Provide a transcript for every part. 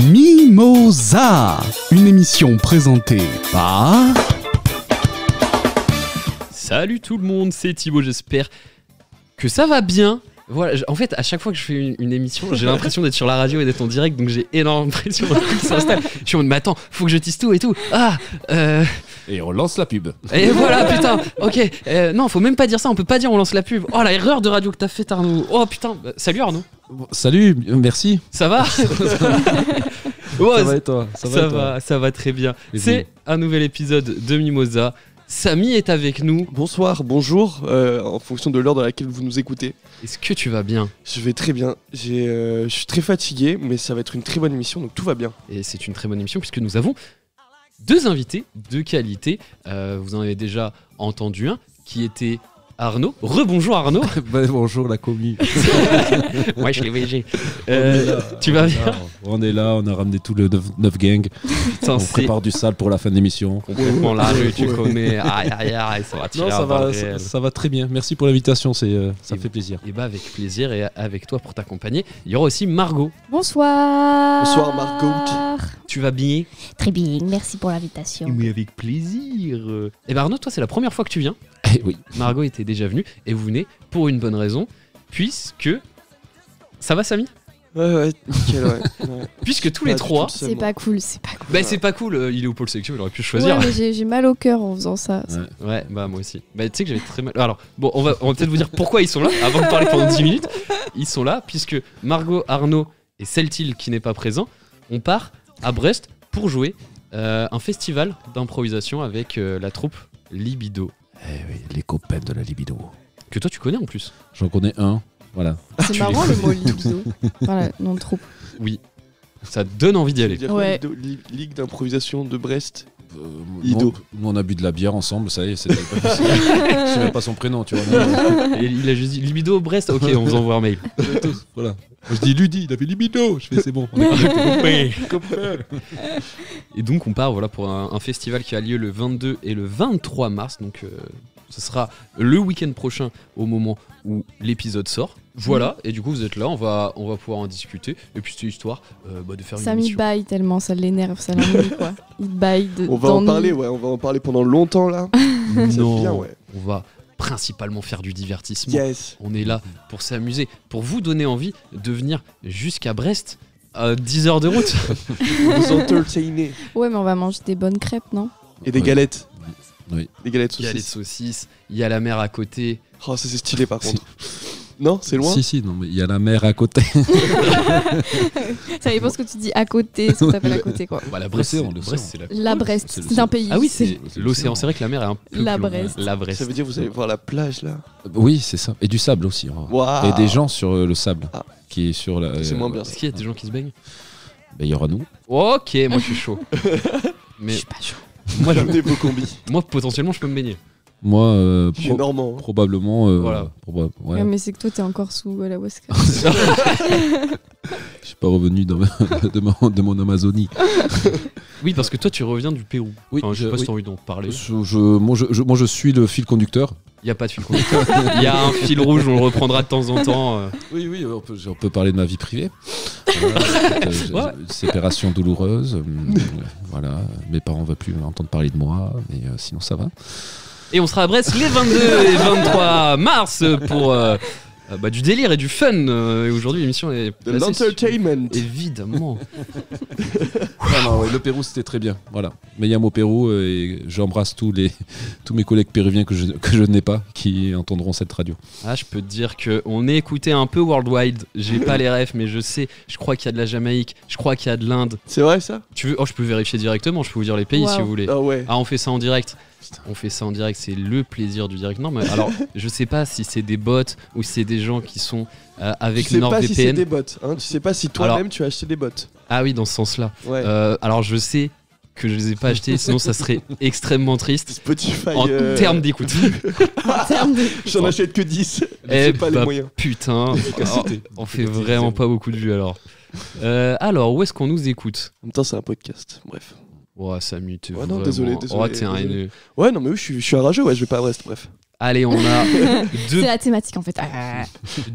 Mimosa, une émission présentée par... Salut tout le monde, c'est Thibaut, j'espère que ça va bien. Voilà, en fait, à chaque fois que je fais une émission, j'ai l'impression d'être sur la radio et d'être en direct, donc j'ai énormément de pression qui s'installe. Je suis en mode, mais attends, faut que je tease tout et tout. Et on lance la pub. Et voilà, putain, ok. Non, faut même pas dire ça, on peut pas dire on lance la pub. Oh, la erreur de radio que t'as faite, Arnaud. Oh putain, salut Arnaud. Salut, merci. Ça va? Ouais, ça va et toi? Ça va très bien. Et C'est un nouvel épisode de Mimosa. Samy est avec nous. Bonsoir, bonjour, en fonction de l'heure dans laquelle vous nous écoutez. Est-ce que tu vas bien? Je vais très bien, je suis très fatigué, mais ça va être une très bonne émission, donc tout va bien. Et c'est une très bonne émission puisque nous avons deux invités de qualité. Vous en avez déjà entendu un qui était Arnaud. Rebonjour Arnaud. Bonjour la commu. Ouais, je l'ai VG. Tu vas bien? On est là, on a ramené tout le 9 gang. Putain, On c'est prépare du sale pour la fin de l'émission. complètement la rue, tu connais. Aïe, aïe, aïe, ça va tirer Non, à ça balles va, réelles. ça va très bien. Merci pour l'invitation, ça fait plaisir. Et bah avec plaisir et avec toi pour t'accompagner. Il y aura aussi Margot. Bonsoir. Bonsoir, Margot. Tu vas bien? Très bien, merci pour l'invitation. Mais avec plaisir. Et bah Arnaud, toi c'est la première fois que tu viens. Eh oui. Margot était déjà venue et vous venez pour une bonne raison, puisque... Ça va Samy? Ouais, nickel, ouais. Puisque tous les trois... C'est pas cool, c'est pas cool. Bah c'est pas cool, il est au pôle section, il aurait pu choisir. Ouais, mais j'ai mal au cœur en faisant ça. Ouais, bah moi aussi. Bah tu sais que j'avais très mal... Alors, bon, on va peut-être vous dire pourquoi ils sont là, avant de parler pendant 10 minutes. Ils sont là, puisque Margot, Arnaud et Celtil, qui n'est pas présent, on part à Brest pour jouer un festival d'improvisation avec la troupe Libido. Eh oui, les copains de la libido. Que toi tu connais en plus. J'en connais un, voilà. C'est marrant le mot libido. Voilà, nom de troupe. Oui. Ça donne envie d'y Ça aller. veut dire quoi, Ouais. Ligue d'improvisation de Brest. Lido. Nous on a bu de la bière ensemble, ça y est, c'était pas possible. Je sais même pas son prénom, tu vois. Et il a juste dit Libido Brest, ok, on vous envoie un mail. Voilà. Moi, je dis Ludi, il avait libido. Je fais c'est bon. Et donc on part voilà, pour un festival qui a lieu le 22 et le 23 mars. Donc ce sera le week-end prochain au moment où l'épisode sort. Voilà, et du coup vous êtes là, on va pouvoir en discuter. Et puis c'est histoire de faire une Samy émission. baille tellement, ça l'énerve, ça l'ennuie quoi. Il baille de On va en d'ennui. parler, ouais, on va en parler pendant longtemps là. Non, C'est bien, ouais. on va principalement faire du divertissement. Yes. On est là pour s'amuser, pour vous donner envie de venir jusqu'à Brest à 10 heures de route. Vous entertainer. Ouais, mais on va manger des bonnes crêpes, non? Et des Ouais. galettes. Oui. Des galettes Il y a les saucisses. saucisses, il y a la mer à côté. Oh, ça c'est stylé par contre. Non, c'est loin. Si, non, mais il y a la mer à côté. Ça dépend ce que tu dis à côté, ce que t'appelles à côté quoi. Bah, la Brest, L'océan, c'est l'océan. c'est la... La Brest, c'est le c'est un pays. Ah oui, c'est c'est l'océan. C'est vrai que la mer est un peu La plus loin. Brest. La Brest. Ça veut dire que vous allez voir la plage là. Oui, c'est ça. Et du sable aussi. Waouh. Et des gens sur le sable. Ah. Qui est sur la. C'est moins bien. Est-ce qu'il y a des gens qui se baignent? Il y aura nous. Ok, moi je suis chaud. Je Mais suis pas chaud. moi, Ramenez vos combis. moi potentiellement je peux me baigner. Moi, Je suis normand. hein. probablement. Voilà. Ouais. Ouais, mais c'est que toi t'es encore sous la Huasca. Je suis pas revenu de mon Amazonie. Oui, parce que toi tu reviens du Pérou. Oui, Enfin, je sais pas si oui. t'as envie d'en parler. Moi, je suis le fil conducteur. Il y a pas de fil conducteur. Il y a un fil rouge, on le reprendra de temps en temps. Oui, on peut parler de ma vie privée. Voilà, séparation douloureuse. Voilà, mes parents ne veulent plus entendre parler de moi, mais sinon ça va. Et on sera à Brest les 22 et 23 mars pour du délire et du fun. Et aujourd'hui l'émission est De placée sur- l'entertainment. Évidemment. Non, le Pérou c'était très bien. Voilà, meilleur au Pérou et j'embrasse tous mes collègues péruviens que je n'ai pas qui entendront cette radio. Ah, je peux te dire que on est écouté un peu worldwide. J'ai pas les refs, mais je sais. Je crois qu'il y a de la Jamaïque. Je crois qu'il y a de l'Inde. C'est vrai ça? Tu veux? Oh, je peux vérifier directement. Je peux vous dire les pays si Wow. vous voulez. Ah ouais. Ah, on fait ça en direct. On fait ça en direct, c'est le plaisir du direct. Non, mais alors, je sais pas si c'est des bots ou si c'est des gens qui sont avec Tu sais pas si c'est NordVPN. des bots. Hein. Tu sais pas si toi-même tu as acheté des bots. Ah oui, dans ce sens-là. Ouais. Alors, je sais que je les ai pas achetés, sinon ça serait extrêmement triste Spotify. en termes d'écoute. En termes de... J'en achète que 10. Eh J'ai pas les bah, moyens. putain, Efficacité. on fait vraiment pas beaucoup de vues alors. Alors, où est-ce qu'on nous écoute? En même temps, c'est un podcast. Bref. Oh, Samu, t'es Ouais, non, vraiment... désolé. Oh, t'es un désolé. haineux. Ouais, non, mais oui, je suis un rageux. Ouais, je vais pas à Brest. Bref. Allez, on a C'est la thématique en fait.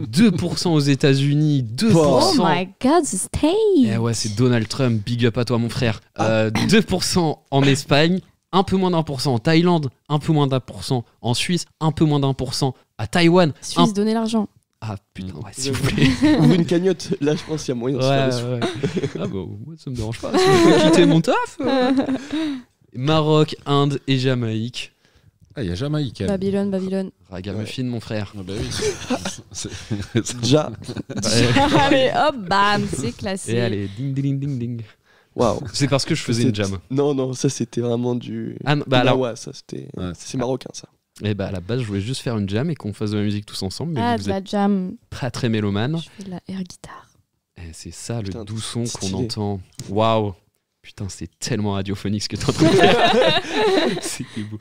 2% aux États-Unis, 2%. Oh my god, the stage. Eh ouais, c'est Donald Trump, big up à toi mon frère. 2% en Espagne, un peu moins d'1% en Thaïlande, un peu moins d'1% en Suisse, un peu moins d'1% à Taïwan. Suisse, donnez l'argent. Ah putain, ouais, s'il vous plaît. Ou une cagnotte, là je pense qu'il y a moyen de se faire des sous. Ouais. Ah bah, moi ça me dérange pas. Si je peux quitter mon taf. Maroc, Inde et Jamaïque. Ah, il y a Jamaïque. elle. Babylone. Ragamuffin, mon frère. Ah bah oui. C'est- Déjà, Allez, hop, bam, c'est classé. Et allez, ding ding ding ding. waouh. C'est parce que je faisais une jam. Non, ça c'était vraiment du. Ah, bah alors, ouais, ça c'était. Ouais, C'est marocain ça. et bah à la base, je voulais juste faire une jam et qu'on fasse de la musique tous ensemble. Mais Ah, vous de la êtes jam. pas très mélomane. Je fais de la air guitare. Eh, c'est ça le Putain, doux son qu'on stylé. entend. Waouh. Putain, c'est tellement radiophonique ce que t'es en train de faire. C'était beau.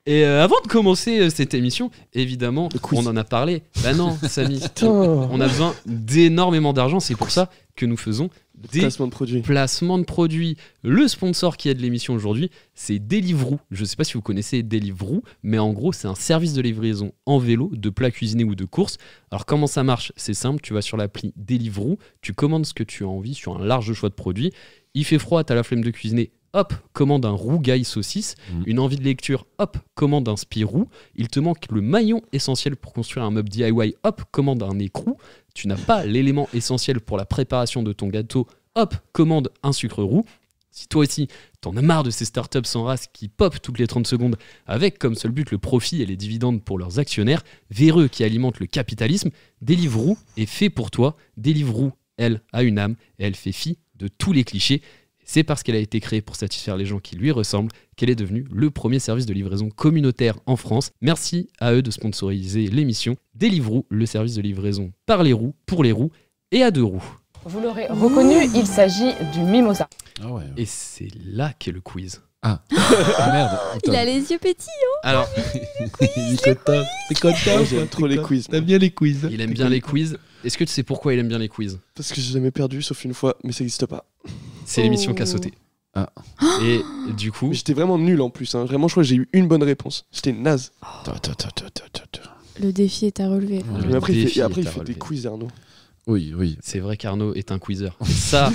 Et avant de commencer cette émission, évidemment, Le quiz. on en a parlé. Bah non, Samy, Putain. on a besoin d'énormément d'argent. C'est pour ça que nous faisons des Placement de produit. placements de produits. Le sponsor qui aide l'émission aujourd'hui, c'est Deliveroo. Je ne sais pas si vous connaissez Deliveroo, mais en gros, c'est un service de livraison en vélo, de plats cuisinés ou de courses. Alors comment ça marche? C'est simple, tu vas sur l'appli Deliveroo, tu commandes ce que tu as envie sur un large choix de produits. Il fait froid, tu as la flemme de cuisiner. Hop, commande un rougail saucisse. Une envie de lecture, hop, commande un Spirou. Il te manque le maillon essentiel pour construire un meuble DIY, hop, commande un écrou. Tu n'as pas l'élément essentiel pour la préparation de ton gâteau, hop, commande un sucre roux. Si toi aussi, t'en as marre de ces startups sans race qui popent toutes les 30 secondes avec comme seul but le profit et les dividendes pour leurs actionnaires, véreux qui alimentent le capitalisme, Deliveroo est fait pour toi. Deliveroo, elle, a une âme et elle fait fi de tous les clichés. C'est parce qu'elle a été créée pour satisfaire les gens qui lui ressemblent qu'elle est devenue le premier service de livraison communautaire en France. Merci à eux de sponsoriser l'émission. Deliveroo, le service de livraison par les roues, pour les roues et à deux roues. Vous l'aurez reconnu, il s'agit du mimosa. Ah ouais. Et c'est là qu'est le quiz. Ah merde. Il a les yeux petits. Alors, Il est content. T'es content? Moi, j'aime trop les quiz. T'aimes bien les quiz? il aime bien les quiz. Est-ce que tu sais pourquoi il aime bien les quiz? Parce que j'ai jamais perdu sauf une fois, mais ça n'existe pas. C'est l'émission qui a sauté. Ah. Et du coup, Mais j'étais vraiment nul en plus. Hein. Vraiment, je crois que j'ai eu une bonne réponse. J'étais naze. Le défi est à relever. Ouais. Mais après, il défi fait, après, est il à fait des relever. quiz, Arnaud. Oui. c'est vrai qu'Arnaud est un quizzer. Ça,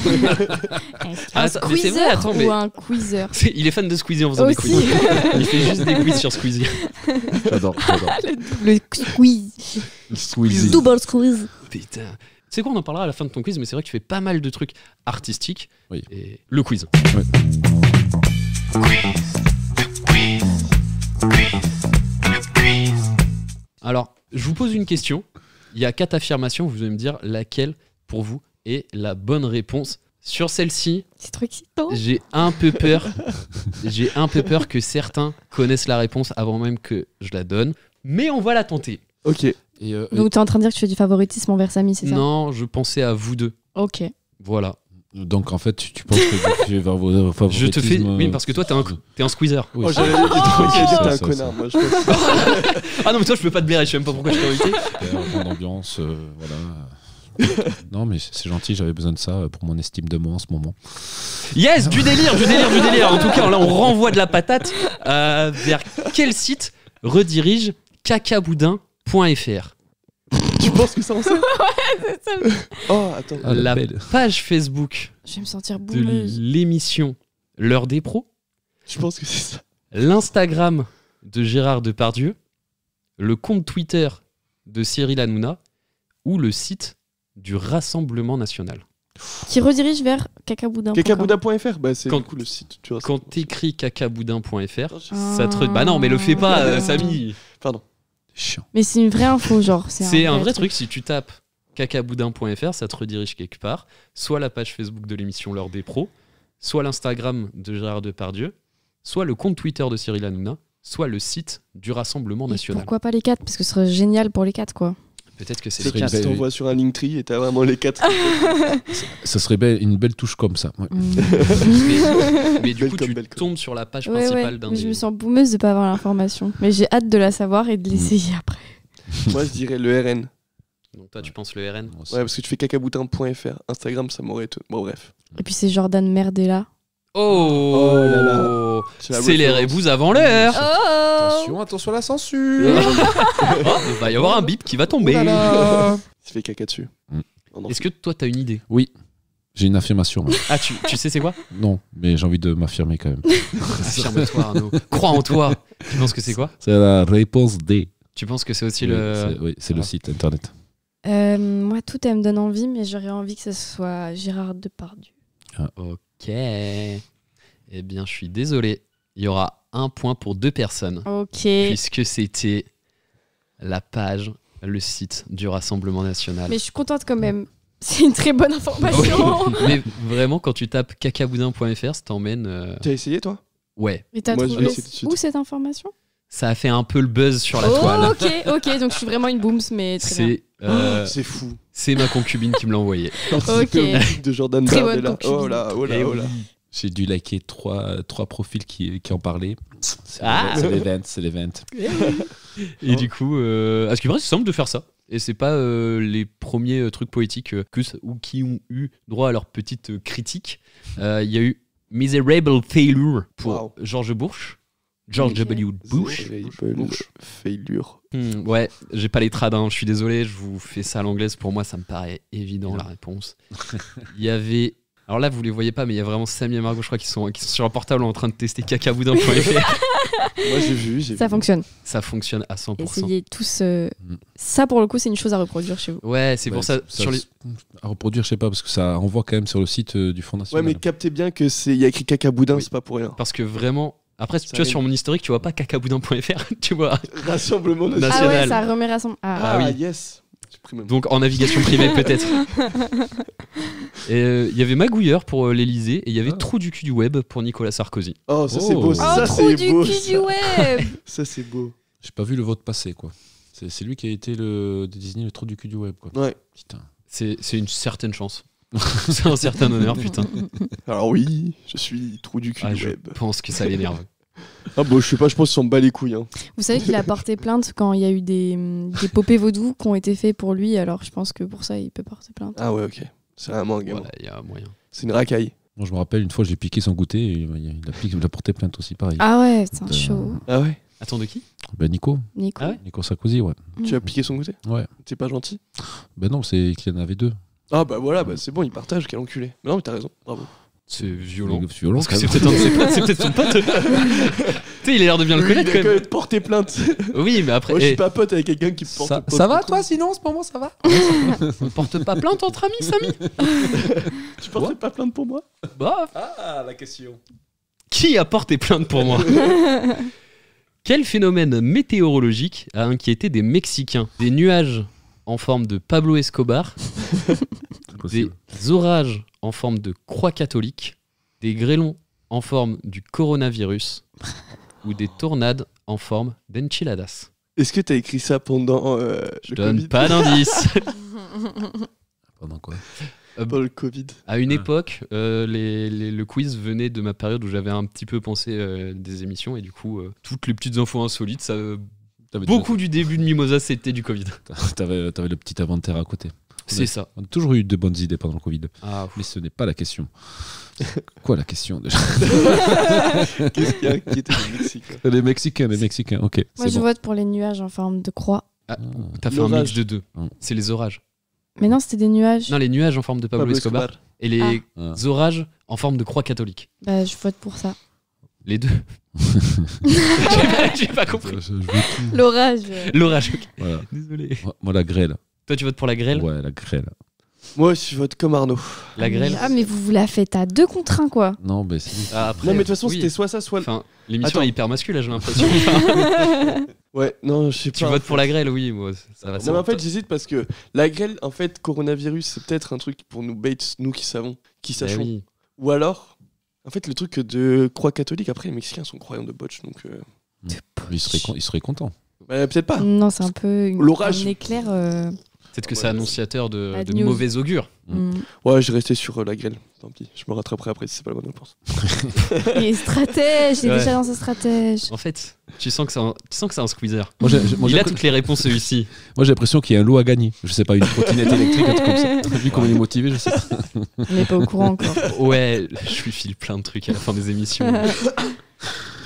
Un attends, mais c'est vrai, attends, mais- ou un quizzer. Il est fan de Squeezie en faisant des Aussi. quiz. Il fait juste des quiz sur Squeezie. J'adore. Le quiz. Squeezie. Double squeeze. Putain. Tu sais quoi, on en parlera à la fin de ton quiz, mais c'est vrai que tu fais pas mal de trucs artistiques. Oui. Et le quiz. Alors, je vous pose une question. Il y a 4 affirmations, vous allez me dire laquelle, pour vous, est la bonne réponse. Sur celle-ci, C'est trop excitant. j'ai un peu peur. J'ai un peu peur que certains connaissent la réponse avant même que je la donne. Mais on va la tenter. Ok. Et, Donc t'es en train de dire que tu fais du favoritisme envers Samy, c'est ça? Non, je pensais à vous deux. Ok. Voilà. donc en fait, tu penses que tu vas vos favoritismes. Je te fais. Oui, parce que toi, t'es un squeezer. Oui, Oh, ça- j'allais dire, t'es un ça, connard, moi. Je pense. Ah non, mais toi, je peux pas te blairer, je sais même pas pourquoi je t'ai invité. Bonne ambiance, voilà. Non, mais c'est gentil, j'avais besoin de ça pour mon estime de moi en ce moment. Yes, du délire. En tout cas, là, on renvoie de la patate. Vers quel site redirige cacaboudin.fr? Tu penses que ça en sait C'est ça. Oh, attends. Ah, La belle. page Facebook Je vais me sentir de boumeuse. l'émission L'heure des pros, Je pense que c'est ça. l'Instagram de Gérard Depardieu, le compte Twitter de Cyril Hanouna ou le site du Rassemblement National. Qui redirige vers cacaboudin. Cacaboudin.fr, bah c'est Quand- du coup le site. Tu vois, Quand t'écris cacaboudin.fr, Ah. ça te... Bah non, mais le fais pas, Samy. Pardon. Chiant. Mais c'est une vraie info, genre. C'est un vrai truc, si tu tapes cacaboudin.fr, ça te redirige quelque part, soit la page Facebook de l'émission L'heure des pros, soit l'Instagram de Gérard Depardieu, soit le compte Twitter de Cyril Hanouna, soit le site du Rassemblement Et National. pourquoi pas les 4? Parce que ce serait génial pour les 4, quoi. Peut-être que c'est Ce les serait une quatre. belle- Tu t'envoies sur un Linktree et t'as vraiment les 4. Ça serait une belle touche comme ça. Ouais. Mais du coup, Welcome, tu welcome. tombes sur la page Ouais, principale ouais. d'un Mais je des... me sens boumeuse de pas avoir l'information. Mais j'ai hâte de la savoir et de l'essayer après. Moi, je dirais le RN. Donc toi, tu penses le RN? Moi aussi. Ouais, parce que tu fais cacaboudin.fr. Instagram, ça m'aurait été. Bon, bref. Et puis c'est Jordan Merdella. Oh, Oh là là. C'est la C'est les référence. rébous avant l'heure. Oh Attention à la censure. Oh, il va y avoir un bip qui va tomber. Oh là là. Il se fait caca dessus. Mm. Oh non. Est-ce que toi, t'as une idée? Oui, j'ai une affirmation. Ah, tu sais c'est quoi? Non, mais j'ai envie de m'affirmer quand même. Affirme-toi, Arnaud. Crois en toi. Tu penses que c'est quoi? C'est la réponse D. Tu penses que c'est aussi Oui, le... oui, c'est le site internet. Moi, tout, elle me donne envie, mais j'aurais envie que ce soit Gérard Depardieu. Ok. Eh bien, je suis désolé. Il y aura un point pour 2 personnes. Ok. Puisque c'était la page, le site du Rassemblement National. Mais je suis contente quand même. C'est une très bonne information. Mais vraiment, quand tu tapes cacaboudin.fr, ça t'emmène... Tu as essayé, toi? Ouais. Et t'as Moi, je trouvé vais essayer tout de suite. où cette information? Ça a fait un peu le buzz sur la toile. Ok, donc je suis vraiment une booms, mais très bien. C'est fou. C'est ma concubine qui me l'a envoyé. Ok. De Jordan Très bonne Bardella. concubine. Oh là, oh là, Et oh là. J'ai dû liker trois profils qui en parlaient. C'est Ah. l'event. Et du coup, à ce qui paraît, c'est simple de faire ça. Et c'est pas les premiers trucs poétiques ou qui ont eu droit à leur petite critique. Il y a eu Miserable Failure pour Wow. George Bush. George Ok. W. Bush. Failure. Ouais, j'ai pas les trad, hein, je suis désolé, je vous fais ça à l'anglaise. Pour moi, ça me paraît évident la réponse. Il y avait. Alors là, vous les voyez pas, mais il y a vraiment Samy et Margot, je crois, qui sont sur un portable en train de tester cacaboudin.fr. Moi, j'ai vu. Ça fonctionne. Ça fonctionne à 100%. Essayez tous. Ça, pour le coup, c'est une chose à reproduire chez vous. Ouais, c'est pour ça. Sur les... À reproduire, je sais pas, parce que ça renvoie quand même sur le site du Front Ouais, National. mais captez bien que il y a écrit caca boudin, Oui. c'est pas pour rien. Parce que vraiment. Après, tu Ça vois, rime. sur mon historique, tu vois pas cacaboudin.fr, tu vois. Rassemblement National. Ah ouais, National. ça remet rassemble. Ah, oui. yes. J'ai pris même. Donc en navigation privée, peut-être. Et il y avait Magouilleur pour l'Elysée et il y avait Trou du cul du web pour Nicolas Sarkozy. Oh, ça c'est Oh. beau. Oh, Ça trou c'est du beau. cul ça. du web. Ça c'est beau. J'ai pas vu le vote passer, quoi. C'est lui qui a été désigné le trou du cul du web, quoi. Ouais. Putain. C'est une certaine chance. C'est un certain honneur, putain. Alors oui, je suis trou du cul Ah, du je web. pense que ça l'énerve. Ah bon, je sais pas, je pense qu'ils s'en bat les couilles. Hein. Vous savez qu'il a porté plainte quand il y a eu des popées vaudou qui ont été faits pour lui, alors je pense que pour ça, il peut porter plainte. Ah ouais, ok. C'est vraiment un gamin. Voilà, il y a moyen. C'est une racaille. Moi, je me rappelle, une fois, j'ai piqué son goûter et il a porté plainte aussi, pareil. Ah ouais, c'est un Euh, chaud. Ah ouais. Attends, de qui? Ben Nico. Nico. Ah ouais Nico Sarkozy, ouais. Tu as piqué son goûter? Ouais. T'es pas gentil? Ben non, c'est qu'il y en avait 2. Ah bah voilà, bah c'est bon, il partage, quel enculé. Mais non, mais t'as raison, bravo. C'est violent. C'est violent, Parce que quand c'est même. peut-être un de ses potes, c'est peut-être son pote. Tu sais, il a l'air de bien le Lui, connaître il a quand même. porté plainte. Oui, mais après, Moi, je eh, suis pas pote avec quelqu'un qui porte plainte. Ça va, toi, sinon, en ce moment, ça va? on porte pas plainte entre amis, Samy. Tu portes pas plainte pour moi? Bah, Ah, la question. qui a porté plainte pour moi? Quel phénomène météorologique a inquiété des Mexicains? Des nuages en forme de Pablo Escobar, des orages en forme de croix catholique, des grêlons en forme du coronavirus ou des tornades en forme d'enchiladas. Est-ce que t'as écrit ça pendant Je le donne Covid? pas d'indice. Pendant quoi? Pendant le Covid. À une époque, le quiz venait de ma période où j'avais un petit peu pensé des émissions et du coup, toutes les petites infos insolites, ça, beaucoup du début de Mimosa, c'était du Covid. T'avais le petit inventaire à côté. C'est ça. On a toujours eu de bonnes idées pendant le Covid. Ah, Mais ce n'est pas la question. Quoi la question déjà? Qu'est-ce qu'il y a qui était au Mexique? Les Mexicains, ok. Moi, c'est je bon. vote pour les nuages en forme de croix. t'as fait un L'orage. mix de deux. C'est les orages. Mais non, c'était des nuages. Non, les nuages en forme de Pablo Escobar et les Ah. orages en forme de croix catholique. Bah, je vote pour ça. Les deux. J'ai pas compris. Je veux tout. L'orage. L'orage, ok. Voilà. Désolé. Moi, la grêle. Toi, tu votes pour la grêle? Ouais, la grêle. Moi, je vote comme Arnaud. La grêle? Ah, mais vous la faites à 2 contre 1, quoi. Non, mais c'est. Ah, après, Non, mais de toute façon, oui. c'était soit ça, soit. Enfin, l'émission Attends. est hyper masculine, là, j'ai l'impression. Ouais, non, je sais pas. Tu votes pour la grêle, oui, moi, ça va. Non, mais en fait, j'hésite parce que la grêle, en fait, coronavirus, c'est peut-être un truc pour nous bait, nous qui savons, qui Bah sachons. oui. Ou alors, en fait, le truc de croix catholique, après, les Mexicains sont croyants de botch, donc. Il serait content. Bah, peut-être pas. Non, c'est un peu L'orage. un éclair. Peut-être que c'est annonciateur de Bad de news. mauvais augure. Ouais, j'ai resté sur la grêle. Tant pis, je me rattraperai après si c'est pas la bonne réponse. Il est stratège, il est Ouais. déjà dans sa stratège. En fait, tu sens que c'est un squeezer. Moi, j'ai Il a toutes les réponses réussies. l'impression qu'il y a un lot à gagner. Je sais pas, une trottinette électrique, un truc comme ça. Vu comment il est motivé, je sais pas. On n'est pas au courant encore. Ouais, je lui file plein de trucs à la fin des émissions.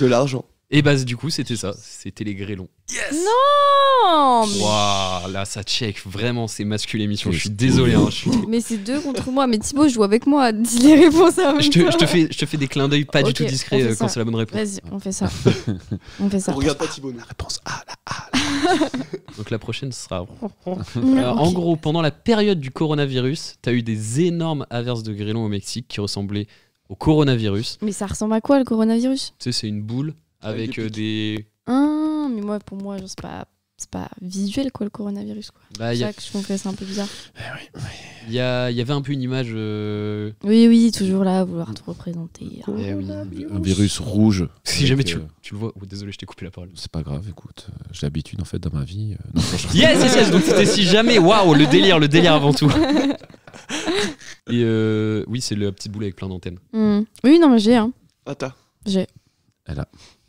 De l'argent. Et bah du coup c'était ça, c'était les grêlons. Non mais... Waouh, là ça check vraiment, c'est masculin émission. Je suis Qu'est-ce désolé. que- Hein, Mais c'est 2 contre moi. Mais Thibaut joue avec moi. Dis les réponses en même je temps. te fais des clins d'œil pas du Ok, tout on discrets fait quand ça. c'est la bonne réponse. Vas-y, on fait ça. On fait ça. On regarde pas Thibaut, nous. La réponse A, là. Donc la prochaine sera. Ok. En gros, pendant la période du coronavirus, t'as eu des énormes averses de grêlons au Mexique qui ressemblaient au coronavirus. Mais ça ressemble à quoi le coronavirus? Tu sais, c'est une boule avec des pics. des. Ah, mais moi, pour moi, genre, c'est pas visuel quoi le coronavirus quoi. Bah, C'est il y, ça que je trouve que c'est un peu bizarre. y avait un peu une image. Oui, toujours là, à vouloir te représenter. Eh oui. Un virus rouge. Si jamais Avec, tu le vois. Oh, désolé, je t'ai coupé la parole. C'est pas grave, écoute. J'ai l'habitude en fait dans ma vie. Non, Yes. Donc c'était si jamais. Waouh, le délire avant tout. Et oui, c'est la petite boule avec plein d'antennes. Oui, non, mais j'ai. Attends. J'ai.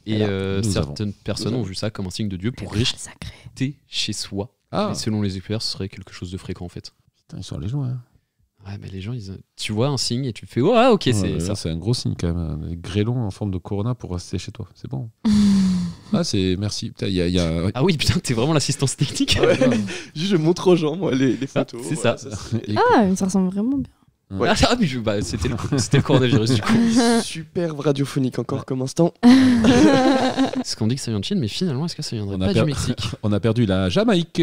Et Voilà, nous certaines personnes ont vu ça comme un signe de Dieu pour rester Sacré. chez soi. Ah, Et selon les experts, ce serait quelque chose de fréquent en fait. putain, ils sont allés loin. Ouais, mais les gens, tu vois un signe et tu fais oh, ah, ok, c'est ça. C'est un gros signe quand même. Les grêlons en forme de corona pour rester chez toi. C'est bon. Ah, c'est. Merci. Putain, il y a. Ah oui, putain, t'es vraiment l'assistance technique. Ouais. Juste, je montre aux gens, moi, les photos. c'est voilà, ça. Et- Ah, mais ça ressemble vraiment bien. Ouais. Ah, mais c'était le coronavirus du coup. Superbe radiophonique encore comme instant. C'est qu'on dit que ça vient de Chine, mais finalement, est-ce que ça viendrait On a pas per- du Mexique? On a perdu la Jamaïque.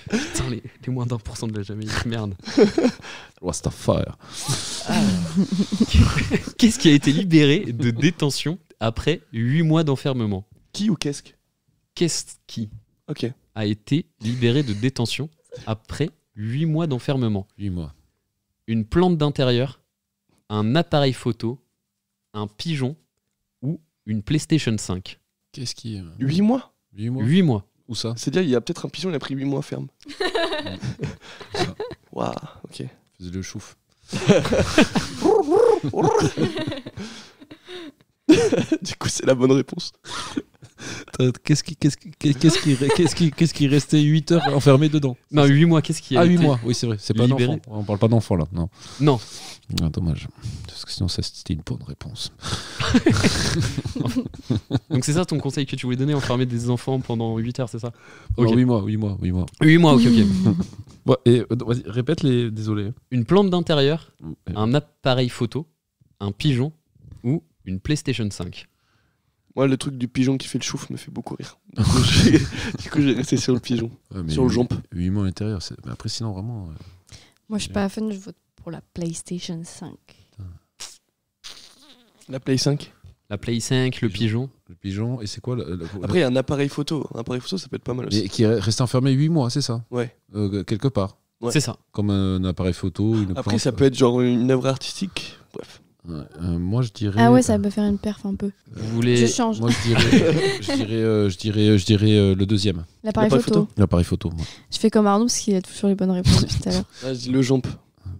Putain, les moins d'1% de la Jamaïque, merde. Rastafari. Qu'est-ce qui a été libéré de détention après 8 mois d'enfermement? Qui ou qu'est-ce que Qu'est-ce qui Ok. a été libéré de détention après 8 mois d'enfermement? 8 mois. Une plante d'intérieur, un appareil photo, un pigeon ou une PlayStation 5? Qu'est-ce qui. 8 mois 8 mois 8 mois. Où ça C'est-à-dire, il y a peut-être un pigeon, il a pris 8 mois ferme. Waouh, ok. Faisait le chouf. Du coup, c'est la bonne réponse. Qu'est-ce qui restait 8 heures enfermé dedans? Non, 8 mois, qu'est-ce qui a Ah, 8 été mois, oui, c'est vrai. C'est pas un libéré. enfant. On parle pas d'enfant là, non. Non. Ah, dommage. Parce que sinon, ça, c'était une bonne réponse. Donc c'est ça ton conseil que tu voulais donner, enfermer des enfants pendant 8 heures, c'est ça? Ok. Non, 8 mois. 8 mois, ok. Ouais, et vas-y, répète les. Désolé. Une plante d'intérieur, un appareil photo, un pigeon ou une PlayStation 5? Moi, le truc du pigeon qui fait le chouf me fait beaucoup rire. Du coup, j'ai resté sur le pigeon. Ouais, mais Sur le jump. 8 mois à l'intérieur. Mais après, sinon, vraiment. Moi, je suis pas fan, je vote pour la PlayStation 5. La Play 5. La Play 5, le pigeon. Le pigeon, et c'est quoi Après, il y a un appareil photo. Un appareil photo, ça peut être pas mal aussi. Mais qui est resté enfermé 8 mois, c'est ça? Ouais. Quelque part. Ouais. C'est ça. Comme un appareil photo, une Après, plante. ça peut être genre une œuvre artistique. Bref. Ouais, moi, je dirais. Ah ouais, ça peut faire une perf un peu. Vous voulez. Je change. Moi, je dirais le deuxième. L'appareil L'appareil photo. L'appareil photo. Moi. Je fais comme Arnaud parce qu'il a toujours les bonnes réponses tout à l'heure. Là, je dis le jump.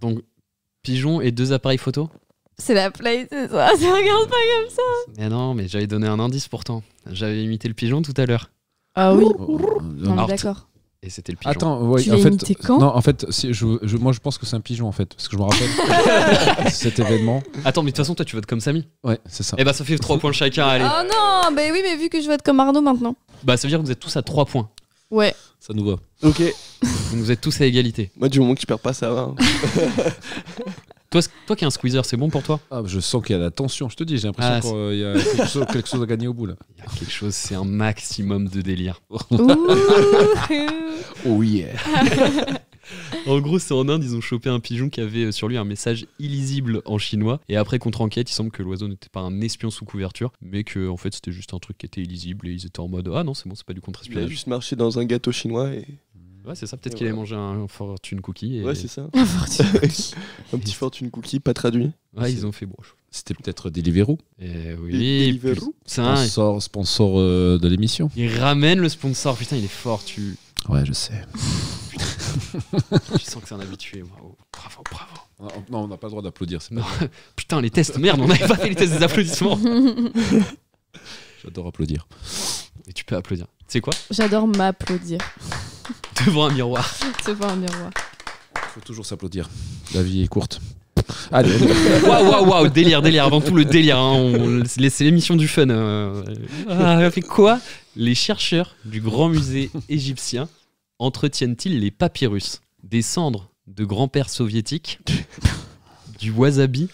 Donc, pigeon et 2 appareils photo? C'est la Play, c'est ça. Ça regarde pas comme ça. Mais non, mais j'avais donné un indice pourtant. J'avais imité le pigeon tout à l'heure. Ah oui. Oh, Non, mais Alors, d'accord. Et c'était le pigeon. Attends, ouais, Tu en l'as fait, imité quand non, en fait, moi, je pense que c'est un pigeon en fait, parce que je me rappelle cet événement. Attends, mais de toute façon, toi, tu votes comme Samy. Ouais, c'est ça. Eh bah, ça fait 3 points chacun, allez. Oh non, bah oui, mais vu que je vote comme Arnaud maintenant. Bah, ça veut dire que vous êtes tous à 3 points. Ouais. Ça nous va. Ok. Donc, vous êtes tous à égalité. Moi, du moment que je perds pas, ça va. Toi qui es un squeezer, c'est bon pour toi? Ah, je sens qu'il y a la tension. Je te dis, j'ai l'impression Ah, qu'il y a quelque chose à gagner au bout là. Il y a quelque chose, c'est un maximum de délire. Ouh. Oh yeah. En gros, c'est en Inde, ils ont chopé un pigeon qui avait sur lui un message illisible en chinois. Et après, contre-enquête, il semble que l'oiseau n'était pas un espion sous couverture, mais que en fait, c'était juste un truc qui était illisible. Et ils étaient en mode ah non, c'est bon, c'est pas du Il a contre-espionnage. juste marché dans un gâteau chinois et. Ouais, c'est ça. Peut-être Et qu'il avait voilà. mangé un fortune cookie. Et... Ouais, c'est ça. Fortune. Un petit fortune cookie, pas traduit. Ouais, ils ont fait bon. C'était peut-être Deliveroo, Et oui. Deliveroo. C'est un. sponsor de l'émission. Il ramène le sponsor. Putain, il est fort. Tu Ouais, je sais. sens que c'est un habitué. Bravo, bravo. Non, on n'a pas le droit d'applaudir. C'est Non. pas vrai. Putain, les tests. Merde, on n'avait pas fait les tests des applaudissements. J'adore applaudir. Et tu peux applaudir. Tu sais quoi? J'adore m'applaudir. Devant un miroir. C'est pas un miroir. Faut toujours s'applaudir. La vie est courte. Allez, on y va. Waouh, délire, avant tout le délire. Hein. C'est l'émission du fun. Fait quoi? Les chercheurs du Grand Musée égyptien entretiennent-ils les papyrus? Des cendres de grands-pères soviétiques, du wasabi,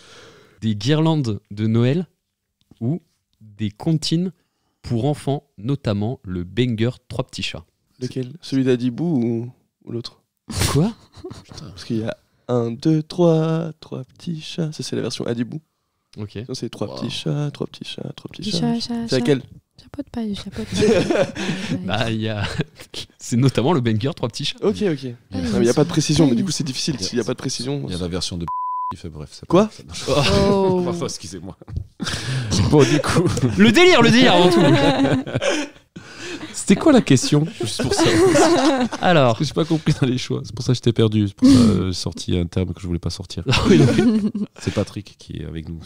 des guirlandes de Noël ou des comptines pour enfants, notamment le banger 3 petits chats. Lequel? Celui d'Adibou ou l'autre? Quoi? Parce qu'il y a 1, 2, 3 petits chats. Ça, c'est la version Adibou. Ok. Ça, c'est 3 petits chats, 3 petits chats, 3 petits chats. Chat, chat, C'est laquelle? Chapeaute pas, chapeaute pas. Bah, il y a... C'est notamment le banger 3 petits chats. Ok. Non, mais il n'y a pas de précision, mais du coup, c'est difficile. S'il n'y a pas de précision. Il y a la version de qui fait bref. Ça Quoi? Oh. Parfois, excusez-moi. Bon, du coup. Le délire avant tout. C'était quoi la question? Juste pour ça. Alors. Je n'ai pas compris dans les choix. C'est pour ça que j'étais perdu. C'est pour ça que j'ai sorti un terme que je voulais pas sortir. C'est Patrick qui est avec nous.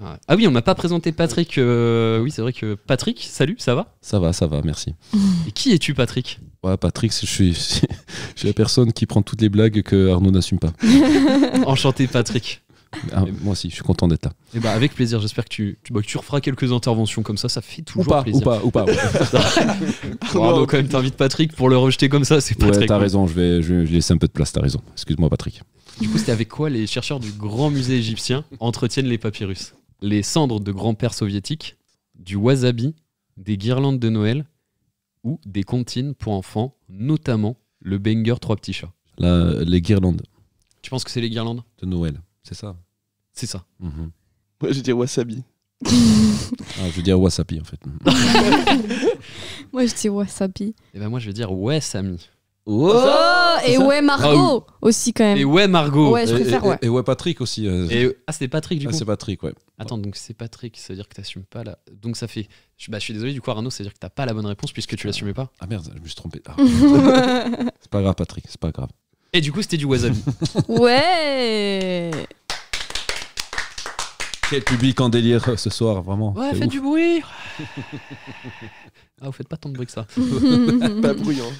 Ah oui, on n'a pas présenté Patrick. Oui, c'est vrai que Patrick, salut, ça va? Ça va, merci. Et qui es-tu, Patrick? Ouais, Patrick, je suis la personne qui prend toutes les blagues que Arnaud n'assume pas. Enchanté, Patrick. Ah, moi aussi, je suis content d'être là. Et bah avec plaisir, j'espère que tu referas quelques interventions comme ça fait toujours plaisir. Ou pas. Ouais, Arnaud, quand même, t'invites Patrick pour le rejeter comme ça, c'est pas très t'as cool. raison, je vais laisser un peu de place, t'as raison. Excuse-moi, Patrick. Du coup, c'était avec quoi les chercheurs du Grand Musée égyptien entretiennent les papyrus? Les cendres de grands-pères soviétiques, du wasabi, des guirlandes de Noël ou des comptines pour enfants, notamment le banger 3 petits chats. Là, les guirlandes Tu penses que c'est les guirlandes? de Noël, c'est ça? C'est ça. Mhm. Moi, je dis wasabi. Ah, je veux dire wasabi en fait. Moi, je dis wasabi. Et ben moi, je vais dire ouais, Samy. Oh, et ouais, Margot aussi, quand même. Et ouais, Margot. Ouais, je préfère, ouais. Et ouais, Patrick aussi. C'était Patrick, du coup. C'est Patrick, ouais. Attends, donc c'est Patrick, ça veut dire que t'assumes pas la. Donc ça fait. Je suis désolé, du coup, Arnaud, ça veut dire que t'as pas la bonne réponse puisque tu l'assumais pas. Ah merde, je me suis trompé. Ah. C'est pas grave, Patrick, c'est pas grave. Et du coup, c'était du wasabi. Ouais. Quel public en délire ce soir, vraiment. Ouais, c'est faites ouf. du bruit. Ah, vous faites pas tant de bruit que ça. Pas bruyant.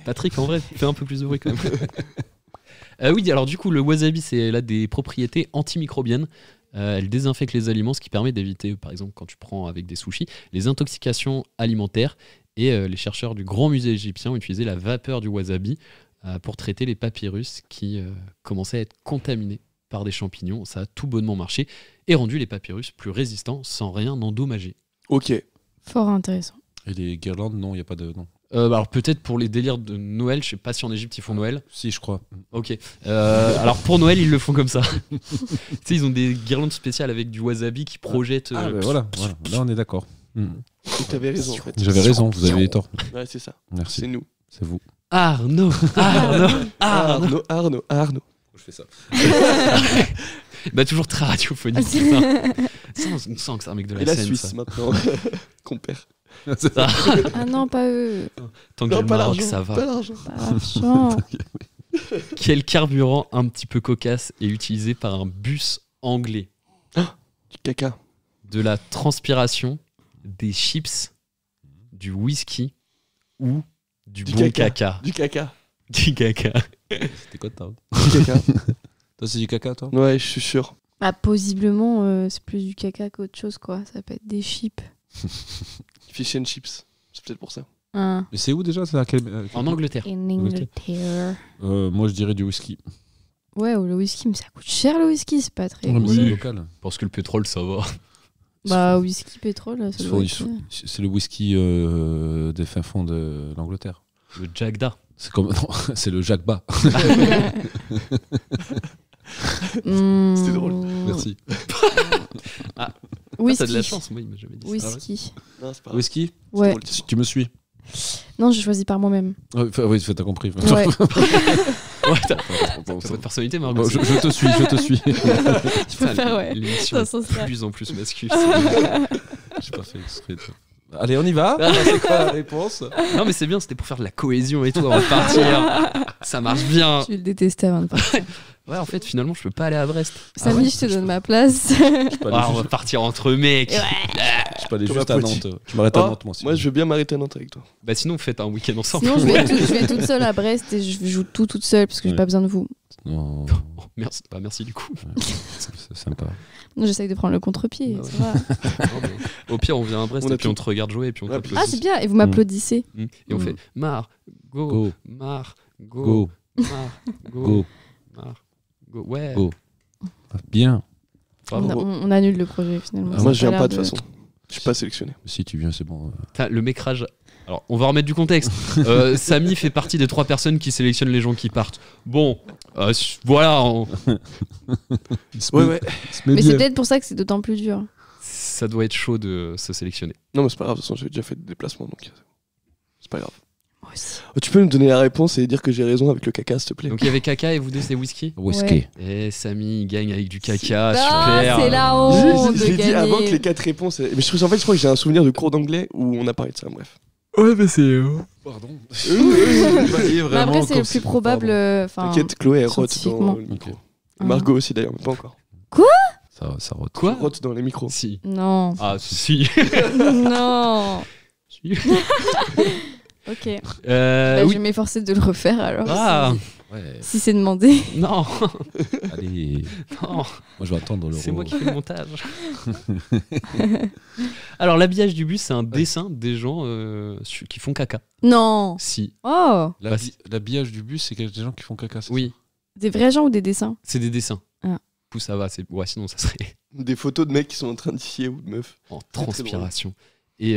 Patrick, en vrai, fais un peu plus de bruit quand même. Oui, alors du coup, le wasabi, c'est là des propriétés antimicrobiennes. Elle désinfecte les aliments, ce qui permet d'éviter, par exemple, quand tu prends avec des sushis, les intoxications alimentaires. Et les chercheurs du Grand Musée égyptien ont utilisé la vapeur du wasabi pour traiter les papyrus qui commençaient à être contaminés par des champignons. Ça a tout bonnement marché et rendu les papyrus plus résistants sans rien endommager. Ok. Fort intéressant. Et les guirlandes, non, il n'y a pas de. Non. Alors peut-être pour les délires de Noël, je sais pas si en Égypte ils font Noël. Si, je crois. Ok. Alors pour Noël, ils le font comme ça. Tu sais, ils ont des guirlandes spéciales avec du wasabi qui projettent. Ah, ben voilà. Là, on est d'accord. Et t'avais raison, en fait. J'avais raison, vous avez tort. Ouais, c'est ça. Merci. C'est nous. C'est vous. Arnaud. Arnaud. Je fais ça. Bah toujours très radiophonique. Ça, on sent que c'est un mec de la Et la scène. Suisse, Ça. maintenant. Compère. Ça. Ah non, pas eux. Tant que j'ai le pas Maroc, l'argent. ça va. Pas l'argent. Pas l'argent. Quel carburant un petit peu cocasse est utilisé par un bus anglais? Du caca. De la transpiration, des chips, du whisky ou du Du bon caca. caca. Du caca. Du caca. C'était quoi ta Du caca. Toi, c'est du caca, toi? Ouais, je suis sûr. Bah, possiblement, c'est plus du caca qu'autre chose, quoi. Ça peut être des chips. Fish and chips. C'est peut-être pour ça. Hein. Mais c'est où déjà? C'est à quel... En Angleterre. In Ingleterre. Moi, je dirais du whisky. Ouais, ou le whisky, mais ça coûte cher le whisky, c'est pas très. Ouais, mais c'est cool. local. Parce que le pétrole, ça va. Bah, whisky, pétrole, ça doit être... C'est le whisky des fins fonds de l'Angleterre. Le Jagda. C'est comme non, c'est le Jacques Bas. C'était drôle. Merci. Whisky. T'as de la chance, moi, il m'a jamais dit ça. Whisky. Non, c'est pas grave. Whisky? Ouais. drôle. Si tu me suis. Non, j'ai choisi par moi-même. Oui, t'as compris. Ouais. Ouais, t'as pas de personnalité, Margot. Bon, je te suis. Je préfère, ouais. L'émission Dans est ce sens-là. de plus en plus masculine. J'ai pas fait exprès. Allez, on y va. C'est quoi la réponse? Non, mais c'est bien, c'était pour faire de la cohésion et tout avant de partir. Ça marche bien. Je vais le détester avant de partir. Ouais, en fait, finalement, je peux pas aller à Brest. Samy, je te donne ma place. Je peux aller Ah, on va partir entre mecs. je peux aller Comme juste à à Poitiers. Nantes. Tu m'arrêtes à Oh, Nantes, moi aussi. Moi, je veux bien m'arrêter à Nantes avec toi. Bah, sinon, faites un week-end ensemble. Sinon, je vais toute seule à Brest et je joue tout toute seule parce que j'ai Ouais. pas besoin de vous. Non, Oh, merci, bah, merci du coup. c'est sympa. Non, j'essaye de prendre le contre-pied. Ah ouais. Ça va. Non, mais au pire, on vient à Brest On a et puis tout. on te regarde jouer et puis on Ouais, t'applaudit. Ah, c'est bien. Et vous m'applaudissez. Et on Mm. fait Margot, Go, Margot, go, Margot, go, Margot. Ouais, go. Bien. bravo. On annule le projet finalement. Ah, Ça Moi, a je viens l'air pas de toute façon. Je suis pas sélectionné. Si tu viens, c'est bon. Putain, le mécrage. Alors, on va remettre du contexte. Samy fait partie des 3 personnes qui sélectionnent les gens qui partent. Bon, voilà. Ouais. Mais c'est peut-être pour ça que c'est d'autant plus dur. Ça doit être chaud de se sélectionner. Non, mais c'est pas grave. De toute façon, j'ai déjà fait des déplacements, donc c'est pas grave. Moi aussi. Tu peux me donner la réponse et dire que j'ai raison avec le caca, s'il te plaît. Donc, il y avait caca et vous deux, c'est whisky. Whisky. Et Samy il gagne avec du caca. Ah, Super. c'est la Je honte l'ai de dit avant que gagner. les 4 réponses. Mais je crois que j'ai un souvenir de cours d'anglais où on a parlé de ça. Bref. Ouais, mais c'est. Pardon. Mais après, c'est le plus probable. Enfin, T'inquiète, Chloé elle rote dans scientifiquement. le micro. Ok. Et Margot aussi d'ailleurs, mais pas encore. Ça rote. Quoi Rote dans les micros. Si. Non. Ah, si. Non. Si. Ok. Bah, Je oui. vais m'efforcer de le refaire alors. Ah, Ouais. Si c'est demandé. non. Allez. Non. Moi, je vais attendre le C'est moi qui fais le montage. Alors, l'habillage du bus, c'est un dessin des gens qui font caca. Non. Si. Oh. L'habillage du bus, c'est des gens qui font caca. c'est Oui, Des vrais gens ou des dessins? c'est des dessins. Ah. Du coup, ça va. Ouais, sinon, ça serait Des photos de mecs qui sont en train de scier ou de meufs. en Très, très transpiration. Et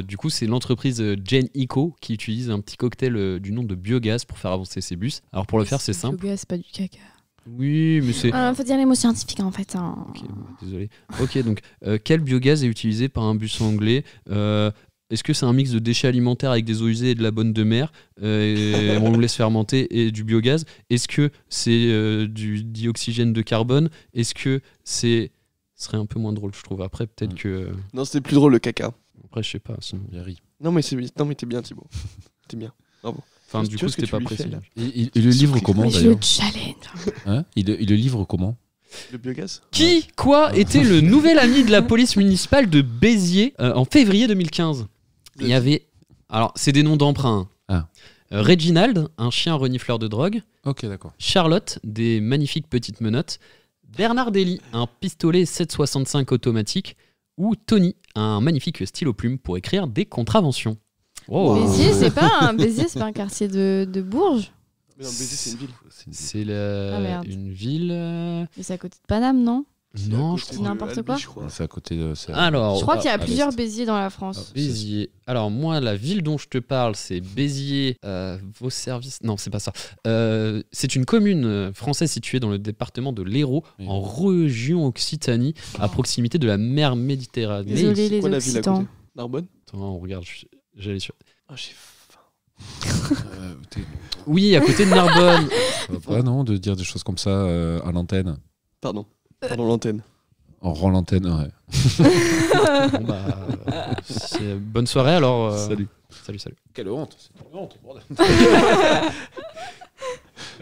du coup, c'est l'entreprise Gen Eco qui utilise un petit cocktail du nom de biogaz pour faire avancer ses bus. Alors, pour le faire, c'est simple. Le gars, c'est pas du caca. Oui, mais c'est. Faut dire les mots scientifiques en fait. Hein. Ok, désolé. Ok, donc quel biogaz est utilisé par un bus anglais Est-ce que c'est un mix de déchets alimentaires avec des eaux usées et de la bonne de mer et on le laisse fermenter et du biogaz? Est-ce que c'est du dioxygène de carbone? Est-ce que ce serait un peu moins drôle, je trouve. Après, peut-être que. Non, c'était plus drôle le caca. Après, je sais pas. Sinon. Yari. Non, mais t'es bien, Thibaut. T'es bien. Enfin, Tu du vois coup, ce que c'était tu pas lui fais, précis. là Il le livre comment Mais je d'ailleurs le challenge. Hein il le livre comment Le biogaz. Qui, quoi, était le nouvel ami de la police municipale de Béziers en février 2015? Il y avait. Alors, c'est des noms d'emprunt. Ah. Reginald, un chien renifleur de drogue. Ok, d'accord. Charlotte, des magnifiques petites menottes. Bernardelli, un pistolet 7,65 automatique. Ou Tony, un magnifique stylo plume pour écrire des contraventions. Oh. Béziers, c'est pas un quartier de Bourges. Mais non, Béziers, c'est une ville. C'est Ah, merde. une ville. Mais c'est à côté de Paname, non? Non, C'est à côté je de n'importe Albi, quoi. je crois. C'est à côté de. Alors, Je crois qu'il y a à plusieurs l'est. Béziers dans la France. Béziers. Alors moi, la ville dont je te parle, c'est Béziers. Vos services. Non, c'est pas ça. C'est une commune française située dans le département de l'Hérault, Oui. en région Occitanie, à proximité de la mer Méditerranée. Désolé C'est les quoi la ville à Occitans. côté Narbonne. Attends, on regarde. J'allais sur. Ah, j'ai faim. Oui, à côté de Narbonne. Ça va pas, non, de dire des choses comme ça à l'antenne. Pardon. Pardon, l'antenne. On rend l'antenne, ouais. Bon, bah, bonne soirée alors. Salut. Salut. Quelle honte, c'est une honte, bordel.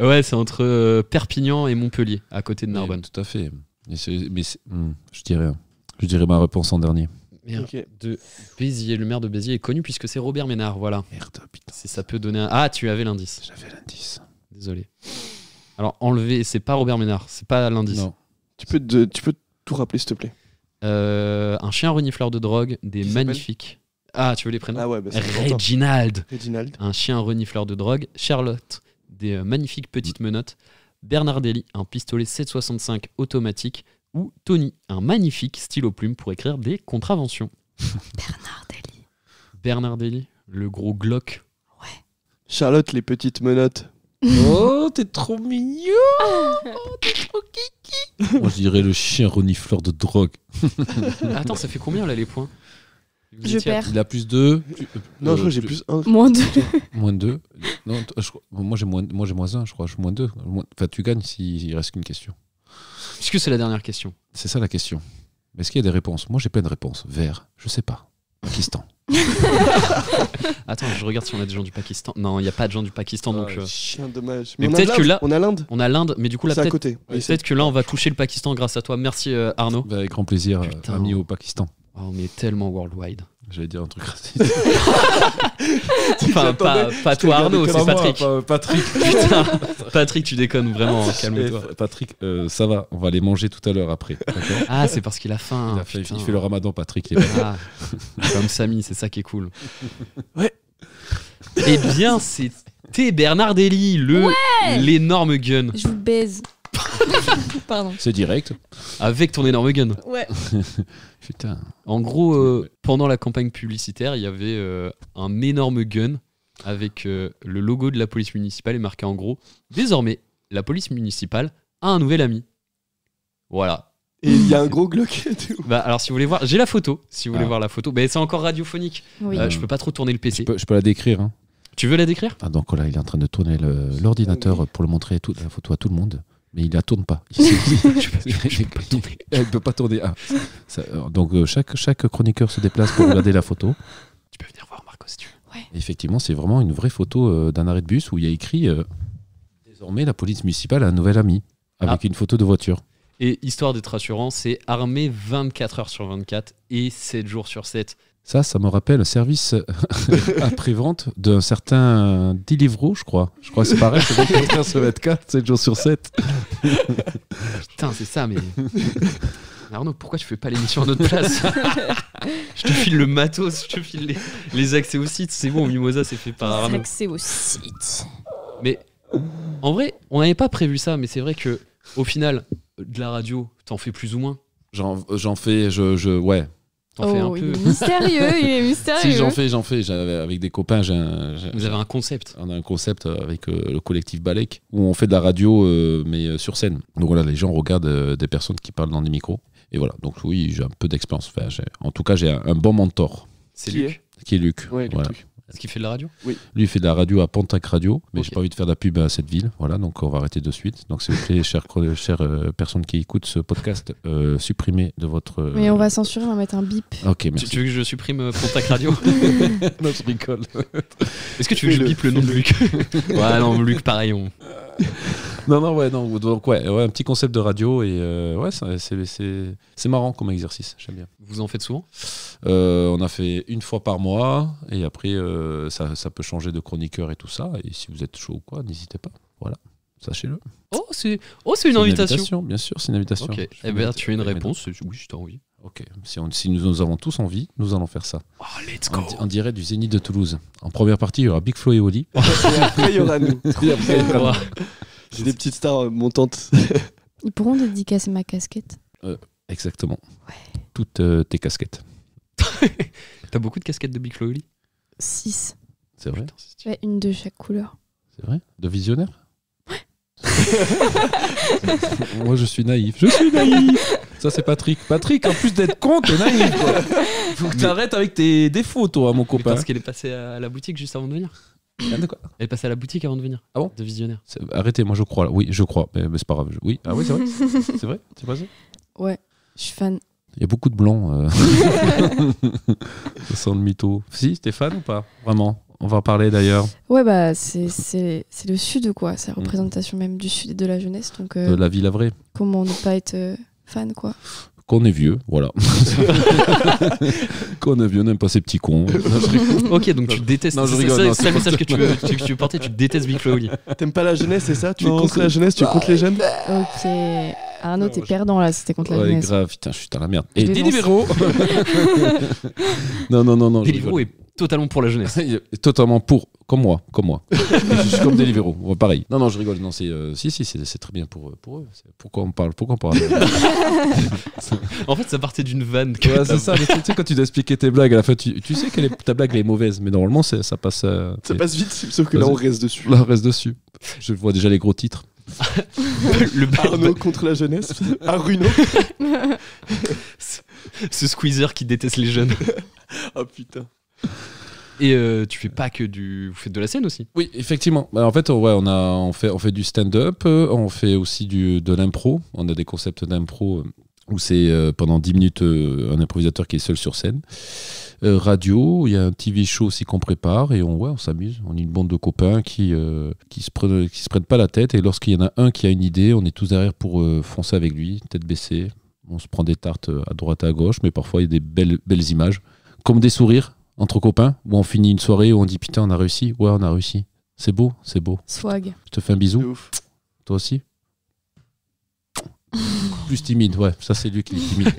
Ouais, c'est entre Perpignan et Montpellier, à côté de Narbonne. Tout à fait. Je dirais ma réponse en dernier. Merde. Ok. De Béziers. Le maire de Béziers est connu puisque c'est Robert Ménard. Voilà. Merde, putain, Si ça peut donner un. Ah, tu avais l'indice. j'avais l'indice. Désolé. Alors, enlever, c'est pas Robert Ménard, c'est pas l'indice. Non. Tu peux tout rappeler, s'il te plaît. Un chien renifleur de drogue, des Qui s'appelle magnifiques. Ah, tu veux les prénoms? Ah ouais, bah c'est important. Reginald, Reginald. un chien renifleur de drogue. Charlotte, des magnifiques petites menottes. Bernardelli, un pistolet 7,65 automatique. Ou Tony, un magnifique stylo plume pour écrire des contraventions. Bernardelli, le gros Glock. Charlotte, les petites menottes. Oh, t'es trop mignon. Moi, je dirais le chien renifleur de drogue. Attends, ça fait combien là les points? Vous Je étiez à- perds. Il a plus 2. Non, je crois que j'ai plus 1. Moins de. Moins 2. Non, moi j'ai moins 1, je crois. Je suis moins 2. Enfin, tu gagnes s'il reste qu'une question. Puisque c'est la dernière question. C'est ça la question. Mais est-ce qu'il y a des réponses? Moi, j'ai plein de réponses. Vert, je sais pas. Pakistan. Attends, je regarde si on a des gens du Pakistan. Non, il n'y a pas de gens du Pakistan, donc Chien, dommage. Mais on a peut-être que l'Inde. là- On a l'Inde. on a l'Inde, mais du coup là C'est à peut-être côté. Oui, c'est- peut-être que là on va toucher le Pakistan grâce à toi. Merci Arnaud. Avec grand plaisir, Putain. ami au Pakistan. Oh, on est tellement worldwide. J'allais dire un truc raciste. Enfin, pas toi Arnaud, c'est Patrick. Patrick. Putain, Patrick, tu déconnes vraiment, calme-toi. Patrick, ça va, on va les manger tout à l'heure après. D'accord. Ah, c'est parce qu'il a faim. Il putain. fait le ramadan, Patrick. Il est pas- Ah, comme Samy, c'est ça qui est cool. Ouais. Eh bien, c'était Bernard Dely, l'énorme gun. Je vous baise. Pardon. C'est direct. Avec ton énorme gun. Ouais. Putain. En gros, pendant la campagne publicitaire, il y avait un énorme gun avec le logo de la police municipale et marqué en gros « Désormais, la police municipale a un nouvel ami ». Voilà. Et il y a un gros Glock. Bah, alors, si vous voulez voir, j'ai la photo. Si vous voulez Ah. voir la photo, mais c'est encore radiophonique. Oui. Je peux pas trop tourner le PC. Je peux la décrire. Hein. Tu veux la décrire? Ah, donc là, il est en train de tourner l'ordinateur pour le montrer la photo à tout le monde. Mais il la tourne pas. Il ne peut pas tourner. Ah. Donc chaque chroniqueur se déplace pour regarder la photo. Tu peux venir voir Marco si tu veux. Et effectivement, c'est vraiment une vraie photo d'un arrêt de bus où il y a écrit désormais la police municipale a un nouvel ami avec une photo de voiture. Et histoire d'être rassurant, c'est armé 24 heures sur 24 et 7 jours sur 7. Ça me rappelle un service après-vente d'un certain Deliveroo, je crois. Je crois que c'est pareil, c'est 24 heures sur 24, 7 jours sur 7. Putain, c'est ça, mais. Arnaud, pourquoi tu fais pas l'émission à notre place? Je te file le matos, je te file les accès au site. C'est bon, Mimosa, c'est fait par Arnaud. Accès au site. Mais en vrai, on n'avait pas prévu ça, mais c'est vrai que au final, de la radio, t'en fais plus ou moins. J'en fais, ouais. T'en fais un Il peu. est mystérieux, il est mystérieux. Si, j'en fais. Avec des copains, Vous avez un concept. on a un concept avec le collectif Balek où on fait de la radio, mais sur scène. Donc voilà, les gens regardent des personnes qui parlent dans des micros. Et voilà, donc oui, j'ai un peu d'expérience. Enfin, en tout cas, j'ai un bon mentor C'est Qui Luc. qui est Luc. Ouais, le Voilà. truc. Est-ce qu'il fait de la radio? Lui, il fait de la radio à Pontac Radio, mais Ok. j'ai pas envie de faire de la pub à cette ville. Voilà, donc on va arrêter de suite. Donc s'il vous plaît, chères personnes qui écoutent ce podcast, supprimez de votre. Mais on va censurer, on va mettre un bip. Ok, merci. Tu veux que je supprime Contact Radio? Non, je rigole. Est-ce que tu veux que je bip le nom de Luc? Ouais, non, Luc, pareil. Non. Donc ouais, un petit concept de radio et ouais, c'est marrant comme exercice. J'aime bien. Vous en faites souvent? On a fait une fois par mois et après ça peut changer de chroniqueur et tout ça. Et si vous êtes chaud ou quoi, n'hésitez pas. Voilà, sachez-le. Oh, c'est une invitation. Bien sûr, c'est une invitation. Ok, Je eh vous ben, invite. tu as une réponse. Oui, je t'ai envoyé. Ok, si nous avons tous envie, nous allons faire ça. Oh, let's En direct du Zénith de Toulouse. En première partie, il y aura Big Flo et Oli. Et après, il y aura nous. Et après, il y aura- J'ai des petites stars montantes. Ils pourront dédicacer ma casquette. Exactement. Ouais. Toutes tes casquettes. T'as beaucoup de casquettes de Big Flo et Oli? 6. C'est vrai? Putain, c'est stylé. Ouais, une de chaque couleur. C'est vrai? De visionnaire? Moi, je suis naïf. Je suis naïf. Ça, c'est Patrick. Patrick, en plus d'être con, t'es naïf, quoi. Faut que t'arrêtes avec tes défauts, toi, mon Mais copain. parce qu'elle est passée à la boutique juste avant de venir. Ah, de quoi? Elle est passée à la boutique avant de venir. Ah bon? De visionnaire. Arrêtez, moi, je crois. Là. Oui, je crois. Mais c'est pas grave. Oui. Ah oui, c'est vrai? C'est vrai? C'est pas ça? Ouais, je suis fan. Il y a beaucoup de blancs. Ça sent le mytho. Si, Stéphane ou pas? Vraiment. On va en parler d'ailleurs. Ouais, bah, c'est le sud, quoi. C'est la représentation même du sud et de la jeunesse. Donc, De la ville à vrai. comment ne pas être fan, quoi. Qu'on est vieux, voilà. Qu'on est vieux, n'aime pas ces petits cons. Non, je rigole. Ok, donc tu détestes. Non, je c'est rigole, ça, non, c'est ça le message que tu veux porter. Tu détestes Big Flo et Oli. T'aimes pas la jeunesse, c'est ça? Tu es Non, contre c'est- la jeunesse, tu es contre les jeunes? Ok. Arnaud, t'es je- perdant, là, c'était contre la Ouais, jeunesse. grave, putain, je suis dans la merde. Et Je vais Deliveroo Non. Deliveroo est totalement pour la jeunesse. Totalement pour, comme moi. Je suis comme Deliveroo, ouais, pareil. Non, je rigole. Non, c'est c'est très bien pour eux. Pourquoi on parle En fait, ça partait d'une vanne. Ouais, c'est ça. Mais tu sais, quand tu dois expliquer tes blagues, à la fin, tu sais que ta blague elle est mauvaise, mais normalement, ça passe. Ça passe vite, sauf que là, on reste dessus. Là, on reste dessus. Je vois déjà les gros titres. Le Arnaud contre la jeunesse. Aruno. ce squeezer qui déteste les jeunes. Oh putain. Et tu fais pas que du. Vous faites de la scène aussi? Oui, effectivement. Bah, en fait, ouais, on fait du stand-up, on fait aussi de l'impro. On a des concepts d'impro où c'est pendant 10 minutes un improvisateur qui est seul sur scène. Radio, il y a un TV show aussi qu'on prépare et on s'amuse. On est une bande de copains qui se prennent pas la tête et lorsqu'il y en a un qui a une idée, on est tous derrière pour foncer avec lui, tête baissée. On se prend des tartes à droite à gauche, mais parfois il y a des belles images Comme des sourires entre copains, où on finit une soirée où on dit putain, on a réussi. Ouais, on a réussi. C'est beau, c'est beau. Swag. Je te fais un De bisou. ouf. Toi aussi. Plus timide, ouais. Ça, c'est lui qui est timide.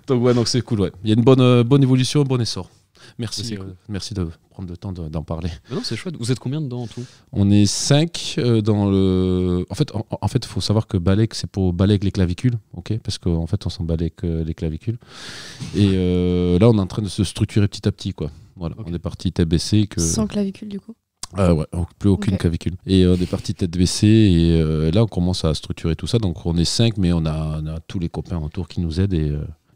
Donc, ouais, donc c'est cool, ouais. Il y a une bonne évolution, un bon essor. Merci, C'est cool. merci de prendre le temps d'en parler. Mais non, c'est chouette. Vous êtes combien dedans en tout? On est 5 dans le. En fait, il faut savoir que balèque, c'est pour balèque les clavicules, ok? Parce qu'en fait, on s'en balèque les clavicules. Et là, on est en train de se structurer petit à petit, quoi. Voilà, Ok. on est parti tête baissée. Sans clavicule, du coup. Ouais, plus aucune Ok. clavicule. Et on est parti tête baissée. Et là, on commence à structurer tout ça. Donc, on est 5, mais on a tous les copains autour qui nous aident.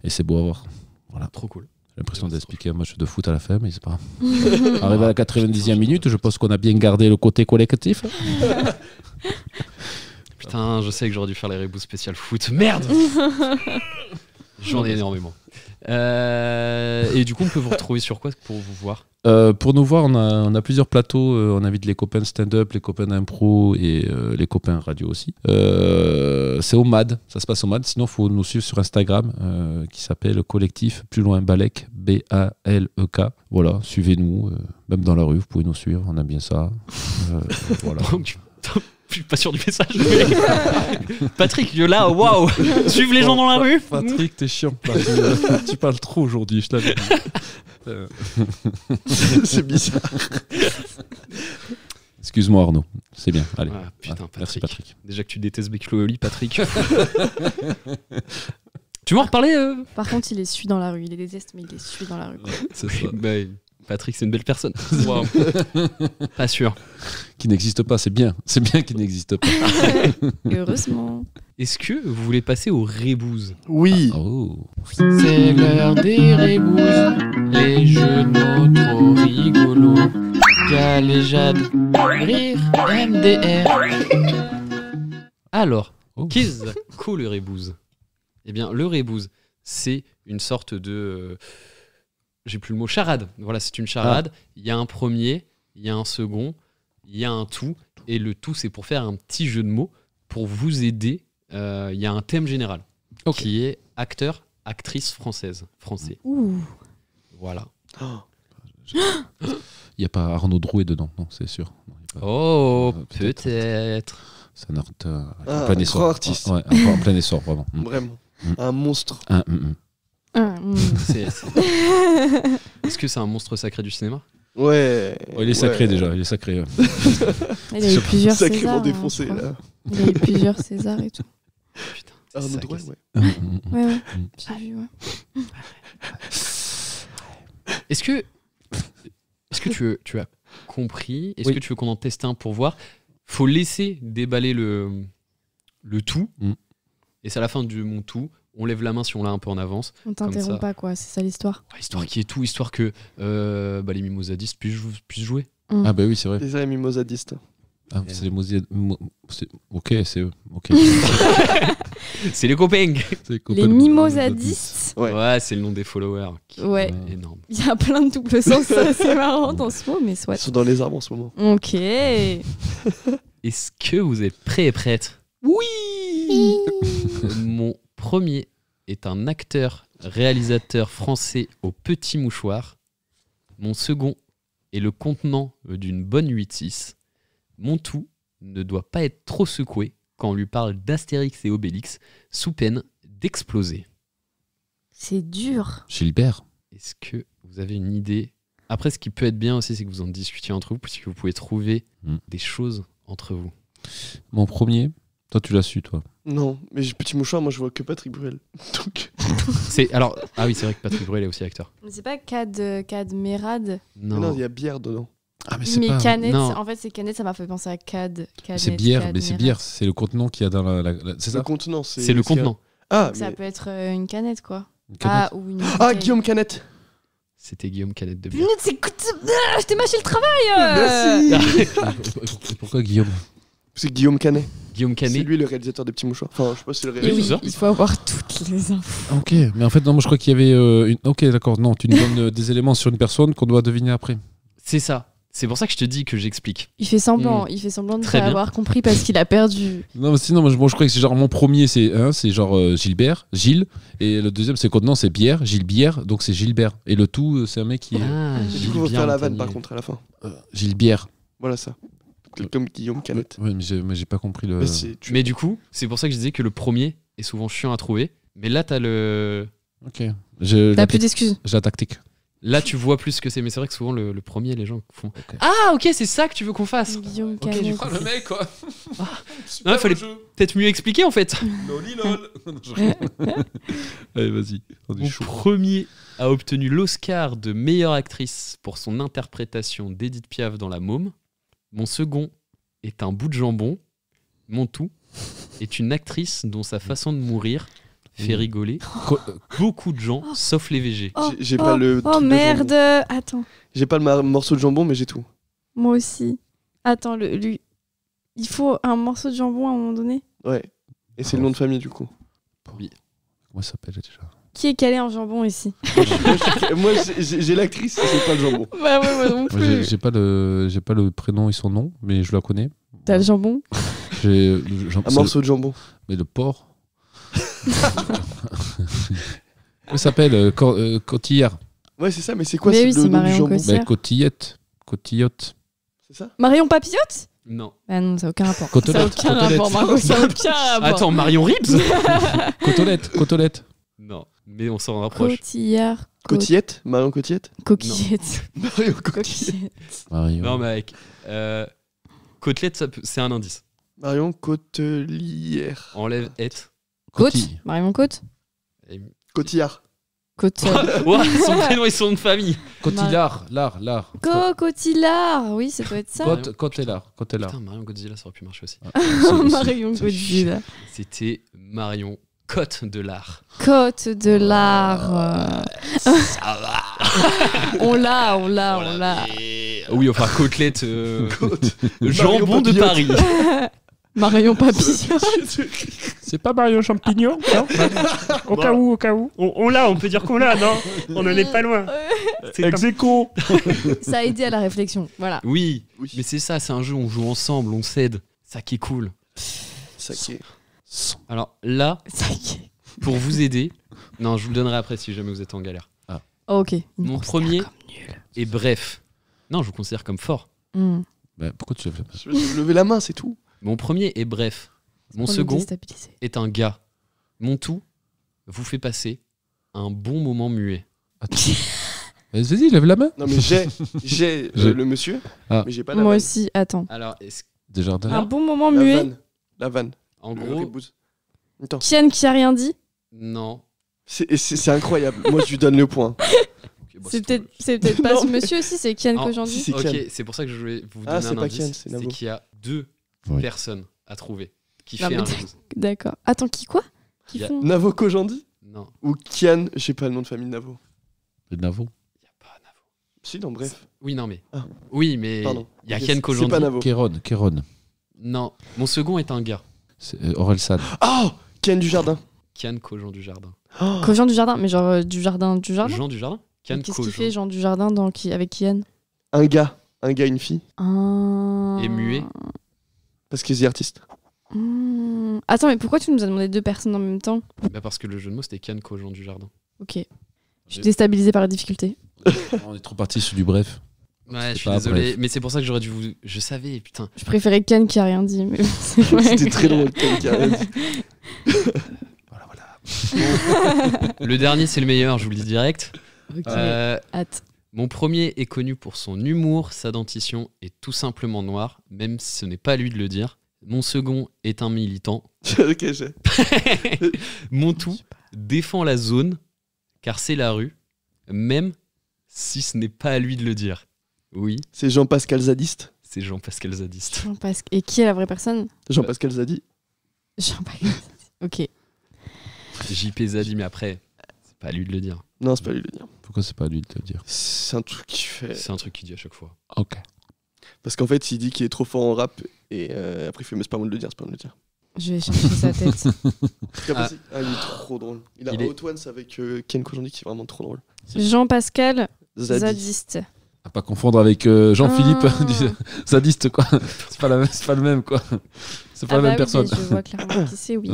Et c'est beau à voir. Voilà. Trop cool. J'ai l'impression d'expliquer un match de foot à la fin, mais c'est pas grave. Arrivé à la 90e minute, je pense qu'on a bien gardé le côté collectif. Putain, je sais que j'aurais dû faire les reboots spécial foot. Merde. J'en ai énormément. Et du coup, on peut vous retrouver sur quoi pour vous voir? Pour nous voir, on a plusieurs plateaux. On invite les copains de stand-up, les copains d'impro et les copains radio aussi. C'est au MAD, ça se passe au MAD. Sinon, il faut nous suivre sur Instagram qui s'appelle Collectif, plus loin Balek, B-A-L-E-K. Voilà, suivez-nous, même dans la rue, vous pouvez nous suivre, on aime bien ça. Voilà. Donc, je suis pas sûr du message. Mais... Patrick, là, waouh. Suivre les gens dans la rue. Patrick, t'es chiant. Tu parles trop aujourd'hui, je t'avais dit. C'est bizarre. Excuse-moi Arnaud, c'est bien. Allez. Ah, putain, Patrick. Merci Patrick. Déjà que tu détestes Becky Oli, Patrick. Tu m'en reparler Par contre, il les suit dans la rue. Il les déteste, mais il les suit dans la rue. C'est Oui, ça. bah, Patrick, c'est une belle personne. Waouh. Pas sûr. Qui n'existe pas, c'est bien. C'est bien qu'il n'existe pas. Et heureusement. Est-ce que vous voulez passer aux rebooze? Oui. Oh. C'est l'heure des rebooze, les jeux de mots trop rigolos. Galéjade, rire, MDR. Alors, Oh. qu'est-ce que le rebooze? Eh bien, le rebooze, c'est une sorte de... j'ai plus le mot, charade. Voilà, c'est une charade. Il y a un premier, il y a un second, il y a un tout. Et le tout, c'est pour faire un petit jeu de mots pour vous aider. Il y a un thème général qui est acteur, actrice française, français. Ouh. Voilà. Il n'y a pas Arnaud Drouet dedans, non, c'est sûr. Non, il y a pas- Oh, peut-être. peut-être. C'est un art Ah, en plein un essor. grand artiste. Ouais, en plein essor, vraiment. Vraiment. Mm. Un monstre. Est-ce que c'est un monstre sacré du cinéma? Ouais. Oh, il est sacré déjà, il est sacré. Il a eu plusieurs Sacrément Césars. défoncé, je crois. là. Il a eu plusieurs Césars et tout. Putain, c'est Arnaud ça, Drouet, qu'est-ce- ouais. Ouais, ouais. Mm. J'ai vu, ouais. Est-ce que tu as compris? Est-ce Oui. que tu veux qu'on en teste un pour voir? Faut laisser déballer le tout. Mm. Et c'est à la fin de mon tout. On lève la main si on l'a un peu en avance. On ça. t'interrompt pas, quoi. C'est ça l'histoire. Ouais, histoire qu'il y ait tout, histoire que les mimosadistes puissent jouer. Ah bah oui, c'est vrai. Les amis mimosadistes. Ah, c'est les Ok, c'est eux. Ok. C'est les copains. C'est Les copains de- mimosadistes. Ouais. Ouais, c'est le nom des followers. Qui Ouais. est énorme. Il y a plein de doubles sens. C'est marrant dans ce mot, mais Ils soit. sont dans les arbres en ce moment. Ok. Est-ce que vous êtes prêts et prêtes? Oui. Mon premier est un acteur, réalisateur français au petit mouchoir. Mon second est le contenant d'une bonne 8-6. Mon tout ne doit pas être trop secoué quand on lui parle d'Astérix et Obélix, sous peine d'exploser. C'est dur. Gilbert. Est-ce que vous avez une idée? Après, ce qui peut être bien aussi, c'est que vous en discutiez entre vous, puisque vous pouvez trouver des choses entre vous. Mon premier. Toi, tu l'as su, toi. Non, mais j'ai petit mouchoir, moi je vois que Patrick Bruel. Donc. Ah oui, c'est vrai que Patrick Bruel est aussi acteur. Mais c'est pas Cad Merad. Non, il y a bière dedans. Ah, mais Mais Canet, Non. en fait, c'est Canet, ça m'a fait penser à Cad. c'est bière, mais c'est bière. C'est le contenant qu'il y a dans c'est Le ça contenant, C'est le contenant. Ah, Ça mais... peut être une canette, quoi. Une canette. Ou une. ah bouteille. Guillaume Canette. C'était Guillaume Canette de bière. Punaise, je t'ai mâché le travail. Merci. Et pourquoi Guillaume? C'est Guillaume Canet. Guillaume C'est Canet. lui le réalisateur des petits mouchoirs. Enfin, je sais pas si c'est le Et réalisateur. oui, c'est ça. il faut avoir toutes les infos. Ok, mais en fait, non, moi je crois qu'il y avait une. Ok, d'accord, non, tu nous donnes des éléments sur une personne qu'on doit deviner après. C'est ça. C'est pour ça que je te dis que j'explique. Il fait semblant de Très pas bien. avoir compris parce qu'il a perdu. Non, mais sinon, je crois que c'est genre mon premier, c'est genre Gilles, et le deuxième, c'est contenant, c'est Bière, Gilles Bière, donc c'est Gilbert. Et le tout, c'est un mec qui est Ah, Et du coup, on va faire la vanne par contre à la fin. Gilles Bière. Voilà ça. Comme Guillaume Canette. Ouais, mais j'ai pas compris le. Mais c'est- tu- Mais du coup, c'est pour ça que je disais que le premier est souvent chiant à trouver. Mais là, t'as le. Ok. La T'as plus d'excuses. J'ai la tactique. Là, tu vois plus ce que c'est. Mais c'est vrai que souvent, le premier, les gens font. Ok. Ah, ok, c'est ça que tu veux qu'on fasse. Guillaume Ok, j'ai Canet. compris. mec, quoi. Non, il fallait peut-être mieux expliquer en fait. Allez, vas-y. On est Mon chaud. premier a obtenu l'Oscar de meilleure actrice pour son interprétation d'Edith Piaf dans La Môme. Mon second est un bout de jambon. Mon tout est une actrice dont sa façon de mourir fait rigoler beaucoup de gens, sauf les VG. J'ai pas le. Oh truc de merde. jambon. Attends, J'ai pas le morceau de jambon, mais j'ai tout. moi aussi. Attends, il faut un morceau de jambon à un moment donné. Ouais. Et c'est le nom de famille du coup. Comment ça s'appelle déjà? Qui est calé en jambon ici? Moi, j'ai l'actrice, c'est pas le jambon. Bah ouais, moi non Moi, plus. j'ai pas le prénom et son nom, mais je la connais. T'as le jambon? J'ai Un morceau de jambon. Mais le porc. Comment ça s'appelle Cotillard. Ouais, c'est ça, mais c'est quoi Mais c'est oui, le c'est nom du Marion jambon Cotillard. Bah, Cotillette. Cotillot. C'est ça Marion Papillote? Non. Bah non, ça n'a aucun rapport. Côtelette, Ça n'a aucun côtelette. rapport, Margot. Ça n'a aucun rapport. Attends, Marion Ribs? Cotolette. Non, mais on s'en rapproche. Cotillard. Cotillette Marion Cotillette Coquillette. Marion Cotillette. Coquillette. Marion. Non, mec. Côtelette, c'est un indice. Marion Cotelière. Enlève et. Côte. Cotille. Marion Côte. Cotillard. Côte. Ouais, son prénom et son nom de famille. Cotillard. L'art. Cotillard. Oui, ça doit être ça. Cotellard. Putain, Marion Godzilla, ça aurait pu marcher aussi. Marion Godzilla. C'était Marion Côte de l'art. Côte de l'art. Ça va. On l'a. Oui, enfin, côtelette. Jambon Marion de Paris. Marion Papillon. C'est pas Marion Champignon, non? Au cas où. On l'a, on peut dire qu'on l'a, non? On en est pas loin. C'est ex-aequo. Ça a aidé à la réflexion. Voilà. Oui, Oui. mais c'est ça, c'est un jeu où on joue ensemble, on s'aide. Ça qui est cool. Ça qui est. Alors là, Ça y est. pour vous aider, non, je vous le donnerai après si jamais vous êtes en galère. Oh, ok. Il me Mon considère premier comme nul. Et bref. Non, je vous considère comme fort. Bah, pourquoi tu l'as fait? Je vais lever la main, c'est tout. Mon premier est bref. Mon Pour nous second déstabiliser. est un gars. Mon tout vous fait passer un bon moment muet. Attends. Vas-y, lève la main. Non, mais j'ai le monsieur, Ah. mais j'ai pas la Moi vanne. aussi, attends. Alors, Desjardins. Un bon moment La muet. vanne. La vanne. en Le gros, reboot. Attends. Kian qui a rien dit. non. C'est incroyable. Moi, je lui donne le point. Ok, bon, C'est c'est peut-être pas Non, ce mais- monsieur aussi, c'est Kian Ah, qu'aujourd'hui. si, c'est Kian. Ok, c'est pour ça que je voulais vous Ah, donner c'est un pas indice. Kian, c'est C'est Navo. qu'il y a deux Oui. personnes à trouver qui Non, fait mais un jeu. D'accord. Attends, qui quoi? Qui Il y a- font Navo Kojandi Non, ou Kian, j'ai pas le nom de famille de Navo. Le Navo. il n'y a pas Navo. Si, non, bref. Oui, non, mais. Ah. Oui, mais Pardon. il y a Ok, Ken c'est Kojandi. pas Navo. Kéron. Non, mon second est un gars. C'est Orelsan. Oh Kian du Jardin. Kian Kojand du Jardin. Oh, Jean du Jardin, mais genre du jardin du jardin. Jean du Jardin Kian Qu'est-ce qu'il Kojand. fait Jean du Jardin avec Kian? un gars, une fille. Et muet. Parce que c'est artiste. Attends, mais pourquoi tu nous as demandé deux personnes en même temps? Bah parce que le jeu de mots c'était Kian Kojand du Jardin. Ok. Je suis déstabilisée par la difficulté. On est trop parti sur du bref. Ouais, je suis pas désolé, bref. mais c'est pour ça que j'aurais dû vous. Je savais, putain. Je préférais Kian qui a rien dit. Mais c'est vrai. C'était très drôle, Kian qui a rien dit. Le dernier c'est le meilleur, je vous le dis direct. Ok. Euh, Hâte. Mon premier est connu pour son humour, sa dentition est tout simplement noire, même si ce n'est pas à lui de le dire. Mon second est un militant. Ok, j'ai. Mon tout défend la zone, car c'est la rue, même si ce n'est pas à lui de le dire. Oui, C'est Jean-Pascal Zadiste. c'est Jean-Pascal Zadiste. Et qui est la vraie personne? Jean-Pascal Zadi. Jean-Pascal. Ok. JP Zadi, mais après, c'est pas à lui de le dire. Non, c'est pas lui de le dire. Pourquoi c'est pas à lui de te dire? C'est un truc qu'il fait. C'est un truc qu'il dit à chaque fois. Ok. Parce qu'en fait, il dit qu'il est trop fort en rap et après il fait mais c'est pas moi de le dire, c'est pas moi de le dire. Je vais chercher sa tête. Ah. Il est trop drôle. Il a Il un est- Hot Ones avec Ken Kojandi qui est vraiment trop drôle. Jean-Pascal Zadiste. Zadiste. À pas confondre avec Jean-Philippe du sadiste, quoi. C'est pas le même, quoi. C'est pas la même personne. Je vois clairement qui c'est, oui.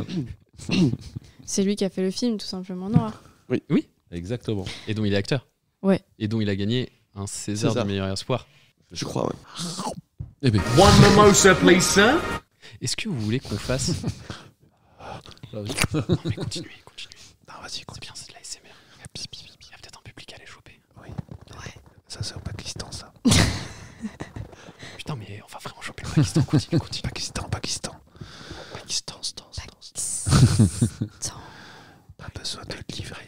C'est lui qui a fait le film, tout simplement noir. Oui. Exactement. Et dont il est acteur. Ouais. Et dont il a gagné un César du meilleur espoir. Je crois, ouais. Eh ben. One mimosa, please, sir. Est-ce que vous voulez qu'on fasse... Non, mais continuez. Non, vas-y, C'est bien, c'est de la SMR. Il y a peut-être un public à aller choper. Oui. Ouais. Ça, c'est au Pakistan, ça. Putain, mais on va vraiment choper le Pakistan. Continue. Pakistan. Pas besoin de le livrer.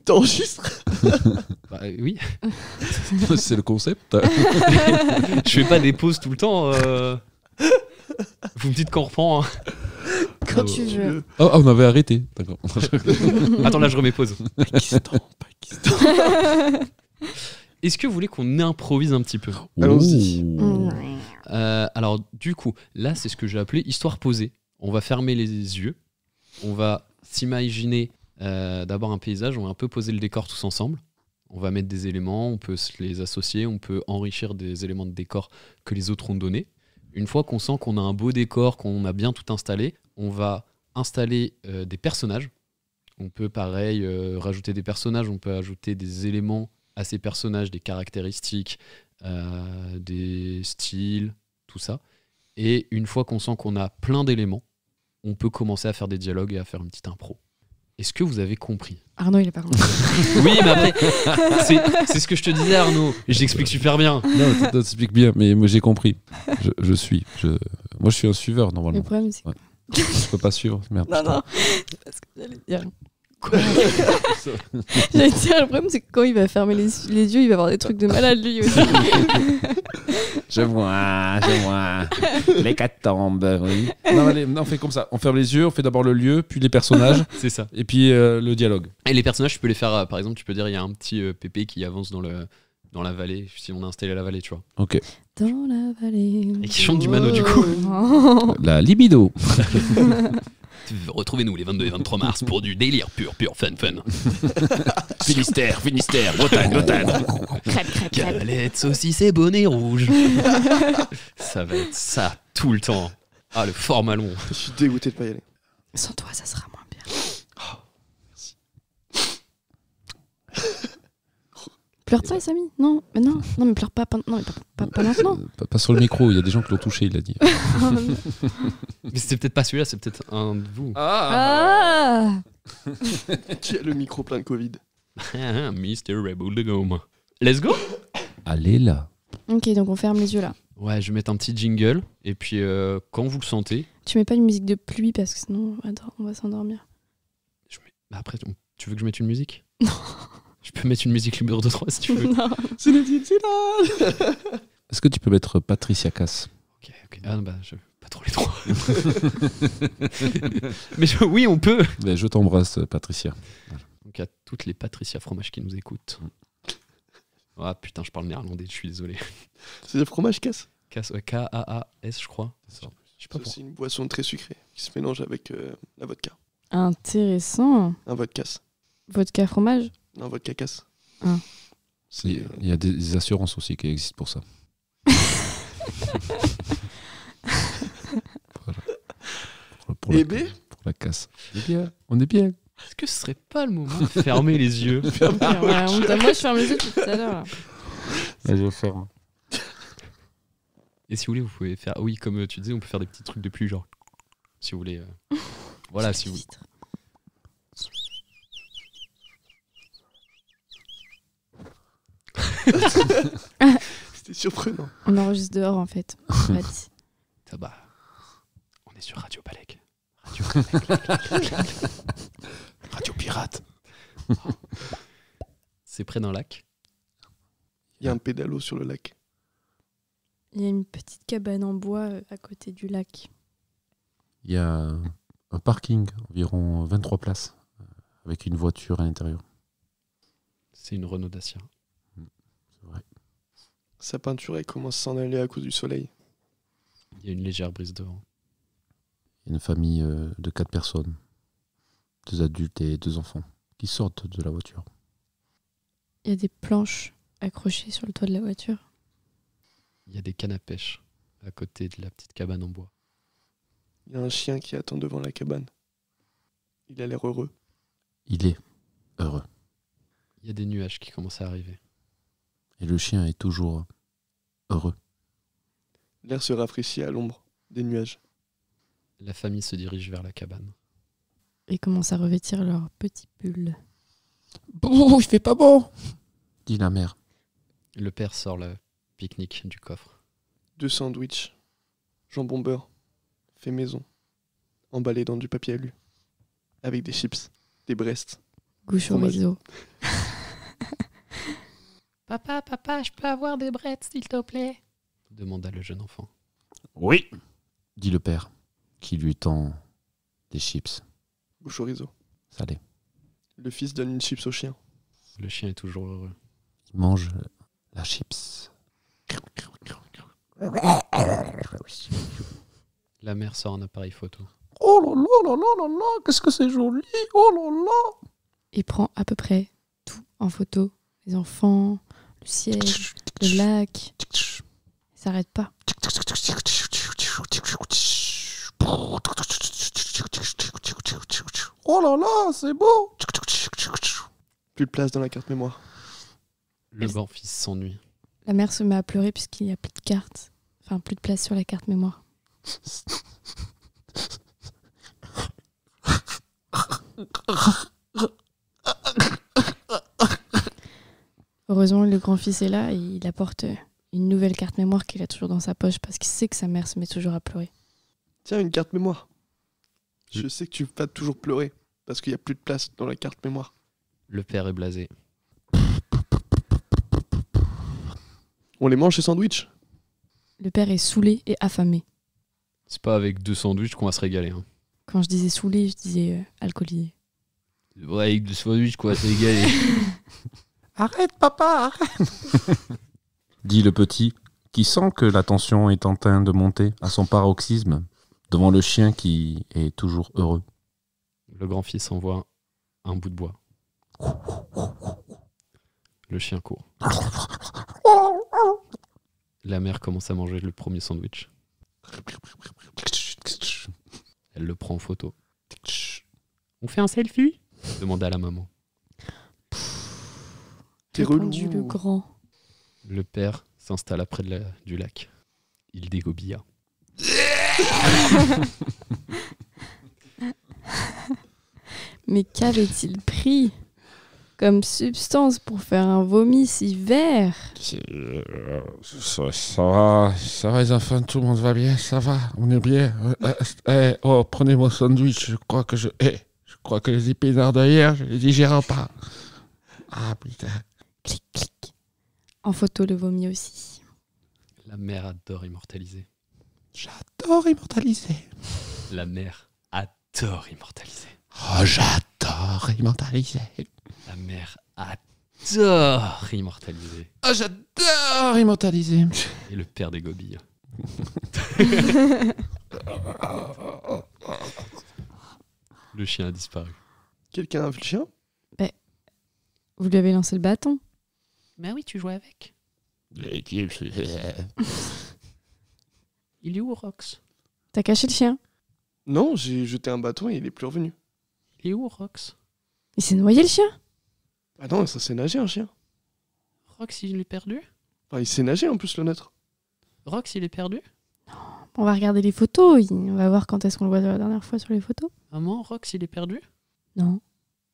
T'enregistres? Bah, oui. C'est le concept. Je fais pas des pauses tout le temps. Vous me dites qu'on reprend. Hein. Quand tu veux. Oh, on avait arrêté. D'accord. Attends, là, je remets pause. Pakistan. Est-ce que vous voulez qu'on improvise un petit peu? Allons-y. Ouh. Alors, du coup, là, c'est ce que j'ai appelé histoire posée. On va fermer les yeux. On va s'imaginer d'abord un paysage. On va un peu poser le décor tous ensemble. On va mettre des éléments, on peut se les associer, on peut enrichir des éléments de décor que les autres ont donnés. Une fois qu'on sent qu'on a un beau décor, qu'on a bien tout installé, on va installer des personnages. On peut, pareil, rajouter des personnages, on peut ajouter des éléments à ces personnages, des caractéristiques, des styles, tout ça. Et une fois qu'on sent qu'on a plein d'éléments, on peut commencer à faire des dialogues et à faire une petite impro. Est-ce que vous avez compris? Arnaud, il est pas compris. Oui, mais après, c'est ce que je te disais, Arnaud. Et j'explique super bien. Non, t'expliques bien, mais moi j'ai compris. Je suis. Moi je suis un suiveur Le normalement. problème, c'est. Ouais. Je peux pas suivre. Merde. Non, non. Parce que j'allais dire. Quoi? J'allais dire, le problème, c'est que quand il va fermer les yeux, il va avoir des trucs de malade, lui aussi. Je vois. L'hécatombe, oui. Non, allez, on fait comme ça. On ferme les yeux, on fait d'abord le lieu, puis les personnages, C'est ça. et puis le dialogue. Et les personnages, tu peux les faire, par exemple, tu peux dire, il y a un petit pépé qui avance dans la vallée, si on a installé la vallée, tu vois. Ok. Dans la vallée. Et qui chante du Mano, du coup. Oh. La libido. Retrouvez-nous les 22 et 23 mars pour du délire pur fun. Finistère, Bretagne. Crêpe. Galette, saucisse et bonnet rouge. Ça va être ça tout le temps. Ah, le format long. Je suis dégoûté de pas y aller. Sans toi, ça sera moins bien. Pleure pas, Samy? Non, mais pleure pas. Non, mais pas maintenant. Pas sur le micro, il y a des gens qui l'ont touché, il a dit. Mais c'était peut-être pas celui-là, c'est peut-être un de vous. Ah. Qui a le micro plein de Covid? Mr. Rebel de Gomme. Let's go. Allez là. Ok, donc on ferme les yeux là. Ouais, je vais mettre un petit jingle. Et puis, quand vous le sentez, Tu mets pas une musique de pluie parce que sinon on va s'endormir. Bah après, tu veux que je mette une musique? Non. Je peux mettre une musique libre de 3 si tu veux. Non. C'est le final. Est-ce que tu peux mettre Patricia Cass? Ok. Ah bah, pas trop les trois. Mais oui, on peut. Ben, je t'embrasse, Patricia. Donc à toutes les Patricia Fromage qui nous écoutent. Ah putain, je parle néerlandais, je suis désolé. C'est le fromage casse. K-A-A-S, je crois. Je sais pas C'est aussi une boisson très sucrée qui se mélange avec la vodka. Intéressant. Un vodka. Vodka fromage. Non, vodka casse. Ah. Il y a des assurances aussi qui existent pour ça. Voilà. Pour Et la- B Pour la casse. On est bien. Est-ce que ce serait pas le moment de fermer les yeux? Voilà, moi je ferme les yeux depuis tout à l'heure. Là. Là, je vais faire. Et si vous voulez, vous pouvez faire. Oui, comme tu disais, on peut faire des petits trucs de pluie, genre. Si vous voulez. Voilà, si vous. C'était surprenant. On enregistre dehors en fait. On l'a dit. Ça va. On est sur Radio Balek. Radio Pirate. C'est près d'un lac. Il y a un pédalo sur le lac. Il y a une petite cabane en bois à côté du lac. Il y a un parking, environ 23 places, avec une voiture à l'intérieur. C'est une Renault Dacia. C'est vrai. Sa peinture, elle commence à s'en aller à cause du soleil. Il y a une légère brise de vent. Il y a une famille de 4 personnes, 2 adultes et 2 enfants. qui sortent de la voiture. Il y a des planches accrochées sur le toit de la voiture. Il y a des cannes à pêche à côté de la petite cabane en bois. Il y a un chien qui attend devant la cabane. Il a l'air heureux. Il est heureux. Il y a des nuages qui commencent à arriver. Et le chien est toujours heureux. L'air se rafraîchit à l'ombre des nuages. La famille se dirige vers la cabane. Ils commencent à revêtir leurs petits pulls. Bon, il fait pas bon, dit la mère. Le père sort le pique-nique du coffre. 2 sandwichs, jambon beurre, fait maison, emballés dans du papier alu, avec des chips, des breasts. Goût chorizo. Papa, je peux avoir des brettes, s'il te plaît? Demanda le jeune enfant. Oui, dit le père, qui lui tend des chips Goût chorizo. salés. Le fils donne une chips au chien. Le chien est toujours heureux. Il mange la chips. La mère sort un appareil photo. Oh là là là là là là, qu'est-ce que c'est joli. Oh là là. Il prend à peu près tout en photo. Les enfants, le ciel, le lac. Il s'arrête pas. Oh là là, c'est beau. Plus de place dans la carte mémoire. Le grand-fils s'ennuie. La mère se met à pleurer puisqu'il n'y a plus de cartes. Enfin, plus de place sur la carte mémoire. Heureusement, le grand-fils est là et il apporte une nouvelle carte mémoire qu'il a toujours dans sa poche parce qu'il sait que sa mère se met toujours à pleurer. Tiens, une carte mémoire. Je sais que tu vas toujours pleurer parce qu'il n'y a plus de place dans la carte mémoire. Le père est blasé. On les mange ces sandwichs? Le père est saoulé et affamé. C'est pas avec 2 sandwichs qu'on va se régaler. Hein. Quand je disais saoulé, je disais alcoolisé. Ouais, avec 2 sandwichs qu'on va se régaler. Arrête, papa, arrête. Dit le petit, qui sent que la tension est en train de monter à son paroxysme devant le chien qui est toujours heureux. Le grand-fils envoie un bout de bois. Le chien court. La mère commence à manger le premier sandwich. Elle le prend en photo. On fait un selfie? Demanda la maman. T'es Répondu relou. le grand. Le père s'installe près du lac. Il dégobilla. Mais qu'avait-il pris comme substance pour faire un vomi si vert? Ça va les enfants, tout le monde va bien, ça va, on est bien. Prenez mon sandwich, je crois que les épinards d'hier, je les digère pas. Ah putain. Clic, clic. En photo, le vomi aussi. La mère adore immortaliser. J'adore immortaliser. La mère adore immortaliser. Oh, j'adore immortaliser. La mère adore immortaliser. Oh, j'adore immortaliser. Et le père dégobille. Le chien a disparu. Quelqu'un a vu le chien? Vous lui avez lancé le bâton? Bah oui, tu jouais avec. Il est où, Rox? T'as caché le chien? Non, j'ai jeté un bâton et il est plus revenu. Il est où, Rox? Il s'est noyé le chien? Ah non, ça s'est nagé un chien. Rox, il est perdu? Enfin, il s'est nagé en plus le nôtre. Rox, il est perdu? On va regarder les photos. On va voir quand est-ce qu'on le voit la dernière fois sur les photos. Maman, Rox, il est perdu? Non.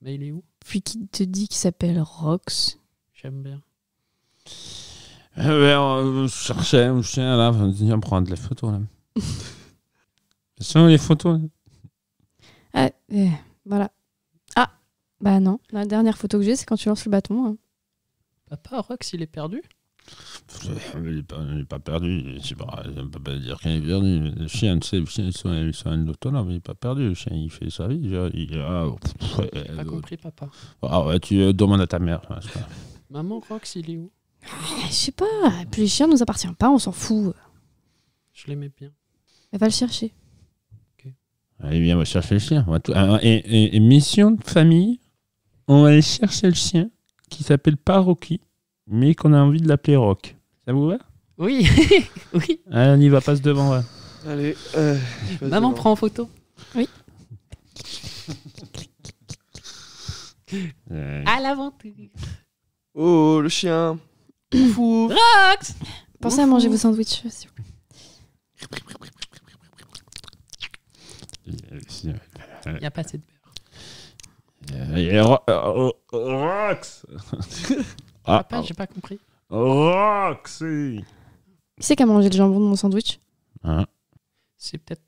Mais il est où? Puis qui te dit qu'il s'appelle Rox? J'aime bien. On cherchait un chien là, on prend des photos là. Ce sont les photos. Ah, voilà. Ah, bah non. La dernière photo que j'ai, c'est quand tu lances le bâton. Hein. Papa, Rox, il est perdu? Il n'est pas perdu. Je sais pas, on peut pas dire qu'il est perdu. Le chien, tu sais, le chien, ils sont un autonome, il n'est pas perdu. Le chien, il fait sa vie. J'ai pas compris, papa. Ah ouais, tu demandes à ta mère. Maman, Rox, il est où? Je sais pas. Puis les chiens nous appartiennent pas, on s'en fout. Je l'aimais bien. Elle va le chercher. Allez, viens, on va chercher le chien. Et mission de famille, On va aller chercher le chien qui s'appelle pas Rocky, mais qu'on a envie de l'appeler Rock. Ça vous va? Oui, oui. Allez, on y va, passe devant. Ouais. Allez. Maman, prends en photo. À l'aventure. Oh, le chien. Fou. Rox. Pensez à manger vos sandwichs. s'il vous plaît. Il n'y a pas assez de beurre. Rox. Papa, j'ai pas compris. Roxy. Qui c'est qui a mangé le jambon de mon sandwich? C'est peut-être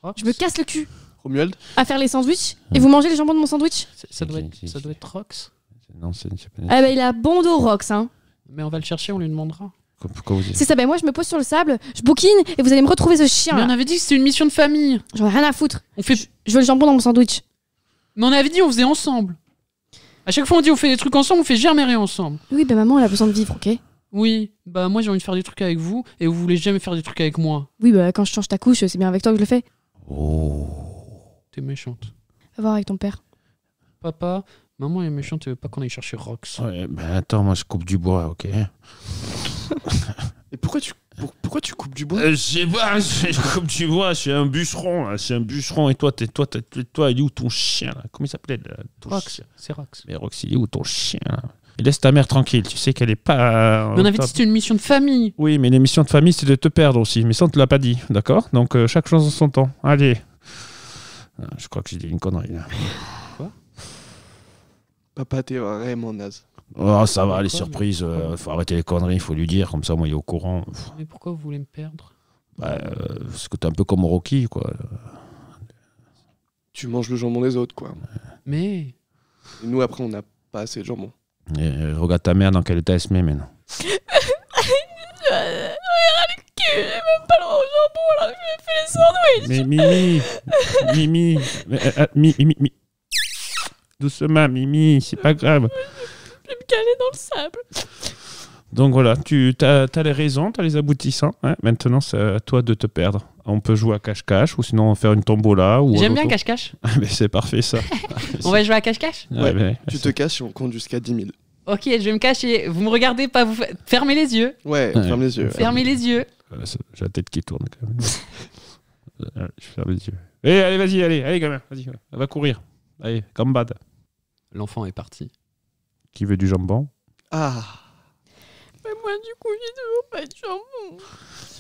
Rox. Je me casse le cul Romuald. à faire les sandwichs et vous mangez le jambon de mon sandwich? Ça doit Si, être Rox. Non, c'est pas... Ah bah il a bon dos, Rox. Hein. Mais on va le chercher, on lui demandera. Pourquoi vous dites C'est ça, bah moi je me pose sur le sable, je bouquine et vous allez me retrouver ce chien Mais on là. avait dit que c'était une mission de famille. J'en ai rien à foutre. On fait. Je veux le jambon dans mon sandwich. Mais on avait dit on faisait ensemble. À chaque fois on dit on fait des trucs ensemble, on fait jamais rien ensemble. Oui, bah maman elle a besoin de vivre, ok? Oui, bah moi j'ai envie de faire des trucs avec vous et vous voulez jamais faire des trucs avec moi. Oui, bah quand je change ta couche, c'est bien avec toi que je le fais. Oh. T'es méchante. Va voir avec ton père. Papa, maman est méchante, elle veut pas qu'on aille chercher Rox. Ouais, ben attends, moi je coupe du bois, ok? Et pourquoi tu coupes du bois? Je sais pas, je coupe du bois, je suis un bûcheron. Là. Je suis un bûcheron et toi, il est où ton chien là? Comment il s'appelait ton Rox, chien c'est Rox. Mais Rox, il est où ton chien là? Et laisse ta mère tranquille, tu sais qu'elle est pas. Mais on avait dit que c'était une mission de famille. Oui, mais l'émission de famille, c'est de te perdre aussi. Mais ça, on te l'a pas dit, d'accord? Donc, chaque chose en son temps. Allez. Je crois que j'ai dit une connerie là. Papa, t'es vraiment naze. Oh, ça va, les Pourquoi, surprises, faut arrêter les conneries, il faut lui dire, comme ça, moi, il est au courant. Mais pourquoi vous voulez me perdre? Parce que t'es un peu comme Rocky, quoi. Tu manges le jambon des autres, quoi. Mais. Et nous, après, on n'a pas assez de jambon. Et, regarde ta mère dans quel état elle se met maintenant. J'ai même pas le jambon alors que je fais les sandwichs. Mais Mimi, Mimi. Doucement, Mimi, c'est pas grave. Je vais me caler dans le sable. Donc voilà, tu as les raisons, tu as les aboutissants. Hein. Maintenant, c'est à toi de te perdre. On peut jouer à cache-cache ou sinon faire une tombola. Ou J'aime bien cache-cache. Mais c'est parfait ça. On va jouer à cache-cache? Ouais, mais- Tu te caches et on compte jusqu'à 10 000. Ok, je vais me cacher. Vous me regardez pas, vous fermez les yeux. Ouais, ferme les yeux. Fermez les yeux. J'ai la tête qui tourne quand même. Je ferme les yeux. Allez, vas-y, allez, gamin, vas-y, on va courir. Allez, gambade. L'enfant est parti. Qui veut du jambon? Ah, Mais moi du coup j'ai toujours pas de jambon.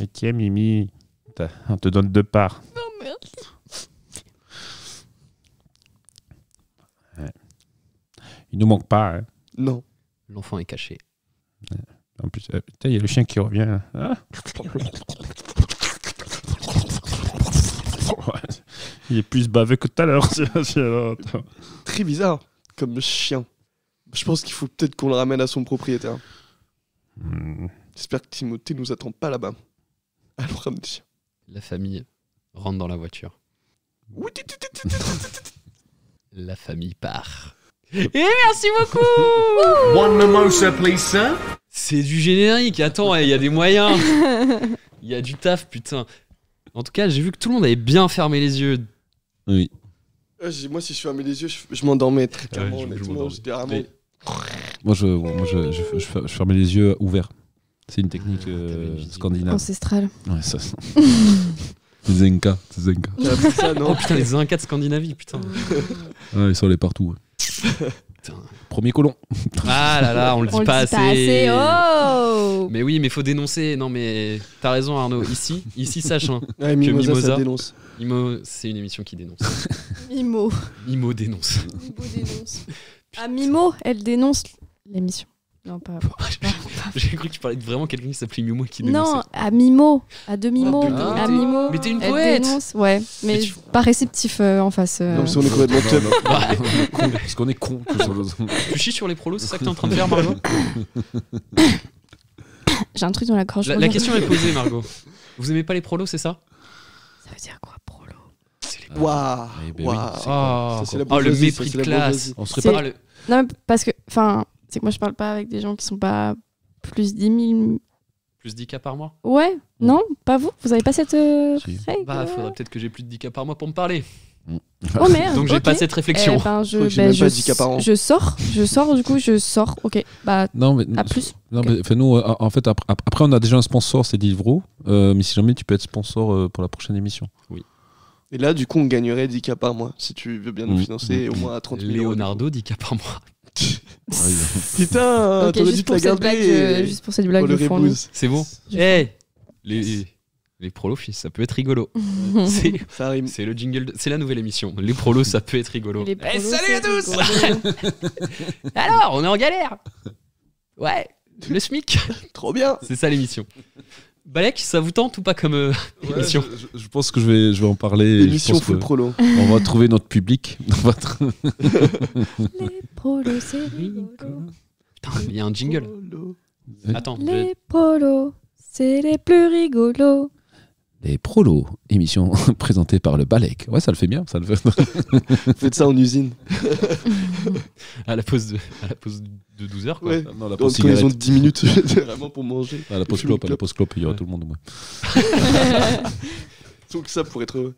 Et tiens, Mimi, on te donne 2 parts. Non merci. Il nous manque pas. Hein. non. L'enfant est caché. En plus, putain, il y a le chien qui revient. Là. Ah. Ouais. Il est plus baveux que tout à l'heure. Très bizarre, comme chien. Je pense qu'il faut peut-être qu'on le ramène à son propriétaire. J'espère que Timothée nous attend pas là-bas. Alors, ramener le chien. La famille rentre dans la voiture. La famille part. Et merci beaucoup. One mimosa, please, sir. C'est du générique. Attends, il y a des moyens. Il y a du taf, putain. En tout cas, j'ai vu que tout le monde avait bien fermé les yeux. Oui. Moi, si je fermais les yeux, je m'endormais très clairement. je Honnêtement, m'endormais. j'étais vraiment... Mais- Moi, je fermais les yeux ouverts. C'est une technique t'avais une visite. scandinave. Ancestral. Ouais, ça. Les Incas, c'est Incas. J'ai appris ça, non? Oh putain, les Incas de Scandinavie, putain. Ouais, ils sont allés partout. Ouais. Putain. Premier colon. Ah là là, on le dit pas assez. Oh. Mais oui, mais faut dénoncer. Non, mais t'as raison, Arnaud. Ici, sache. Hein. Ouais, Mimosa, Mimosa- ça dénonce. Imo, c'est une émission qui dénonce. Mimo. Mimo dénonce. Mimo dénonce. Ah Mimo, elle dénonce l'émission. Non pas. J'ai cru que tu parlais de vraiment quelqu'un qui s'appelait Mimo et qui dénonçait. Non, à Mimo, à demi-mot, Oh, putain, à t'es- Mimo. mais t'es une elle poète. dénonce, ouais, mais Mais tu- pas réceptif en face. Non, mais si on est complètement teub. Parce qu'on est con. Tu chies sur les prolos, c'est ça que t'es en train de faire, Margot? J'ai un truc dans la gorge. La question est posée, Margot. Vous aimez pas les prolos, c'est ça? Ça veut dire quoi, prolo? Waouh. Eh ben oui, Waouh. c'est Oh, Ça, c'est la oh, le bourgeoisie, mépris ça, de c'est la classe. bourgeoisie. On serait C'est- pas. Ah, le- Non, mais parce que, enfin, c'est que moi je parle pas avec des gens qui sont pas plus 10 000. Plus 10 cas par mois? Ouais, non, pas vous. Vous avez pas cette Si. règle. Bah, faudrait peut-être que j'ai plus de 10 cas par mois pour me parler. Oh merde. Donc j'ai ok. pas cette réflexion. J'ai même pas 10 cas par an. je sors, du coup, je sors. Ok, bah, Non, mais, à plus. non, Ok. mais enfin, nous, en fait, après, on a déjà un sponsor, c'est Deliveroo. Mais si jamais tu peux être sponsor pour la prochaine émission. Et là, du coup, on gagnerait 10 cas par mois si tu veux bien nous Mm. financer au moins à 30 000 euros. Leonardo, 10 cas par mois. Putain, Ok, t'aurais dû juste te la pour cette blague, garder. juste pour cette blague, Pour le je fournis. rebouse. C'est bon. Je Les prolos, ça peut être rigolo. c'est, Ça rime. c'est le jingle, c'est la nouvelle émission. Les prolos, ça peut être rigolo. Les Eh, prolos, salut à c'est tous. rigolo. Alors, on est en galère. Ouais, le SMIC. Trop bien. C'est ça l'émission. Balek, ça vous tente ou pas comme émission? Je pense que je vais en parler. et je Émission pense full que prolo. on va trouver notre public. Les prolos, c'est rigolo. Putain, il y a un jingle. Prolo. Attends, Les prolos, c'est les plus rigolos. Les prolos, émission présentée par le Balek. Ouais, ça le fait bien. Ça le fait. Faites ça en usine. à la pause de 12h quoi. Ouais. Non, la Quand pause ils ont cigarette. 10 minutes, c'est vraiment pour manger. À la pause clope, il y aura Ouais. tout le monde. Ouais. Donc ça pour être heureux.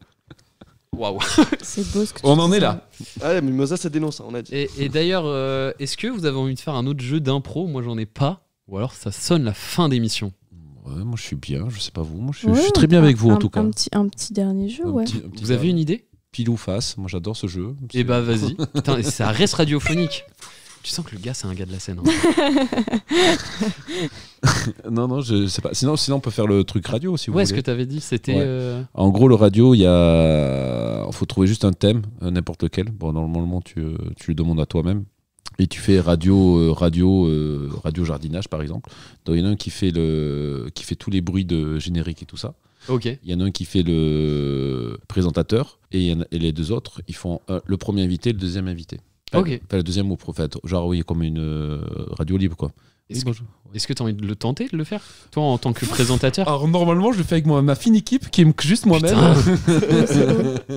Waouh. C'est beau ce que tu On en dis, est ça. là. Ah, la mimosa, ça dénonce, hein, on a dit. Et d'ailleurs, est-ce que vous avez envie de faire un autre jeu d'impro? Moi, j'en ai pas. Ou alors, ça sonne la fin d'émission. Ouais, moi je suis bien. Je sais pas vous. Moi je Ouais, suis très bien avec vous en tout cas. Un petit dernier jeu, ouais. Un petit Vous avez une idée? pile ou face. Moi j'adore ce jeu. Eh bah, vas-y. Putain, ça reste radiophonique. Tu sens que le gars, c'est un gars de la scène. Hein. Non, je sais pas. Sinon, on peut faire le truc radio si vous Ouais, ce voulez. que t'avais dit, c'était. Ouais. En gros, le radio, il faut trouver juste un thème, n'importe lequel. Bon, normalement, tu le demandes à toi-même. Et tu fais radio jardinage, par exemple. Donc, il y en a un qui fait tous les bruits de générique et tout ça. Ok. Il y en a un qui fait le présentateur. Et les deux autres, ils font le premier invité et le deuxième invité. Ok. Enfin, le deuxième au prophète. Genre, oui, comme une radio libre, quoi. Est-ce que t'as envie de le tenter, de le faire? Toi, en tant que présentateur? Alors, normalement, je le fais avec ma fine équipe qui est juste moi-même.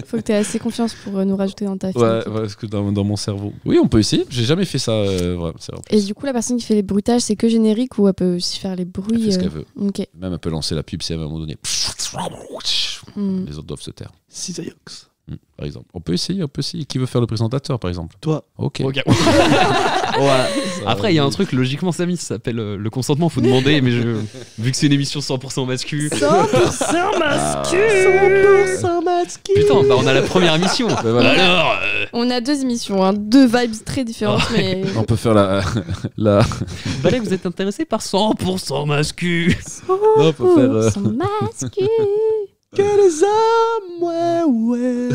Faut que tu aies assez confiance pour nous rajouter dans ta fille. Ouais, parce que dans mon cerveau. Oui, on peut essayer. J'ai jamais fait ça. Ouais, c'est vrai. Et du coup, la personne qui fait les bruitages, c'est que générique ou elle peut aussi faire les Elle bruits fait ce qu'elle veut. Ok. Même elle peut lancer la pub si à un moment donné. Hmm. Les autres doivent se taire. Cisaiox. Par exemple. On peut essayer. Qui veut faire le présentateur, par exemple? Toi. Ok. Ok. Après, il y a un truc, logiquement, Samy, ça s'appelle le consentement. Faut demander, mais vu que c'est une émission 100% mascu. 100% mascu. 100% masqué. Putain, bah on a la première émission. voilà. Alors, On a deux émissions, hein, deux vibes très différentes, mais. On peut faire la. Balek, vous êtes intéressé par 100% mascu? Non, on peut faire. Sans masque. Que les hommes, ouais.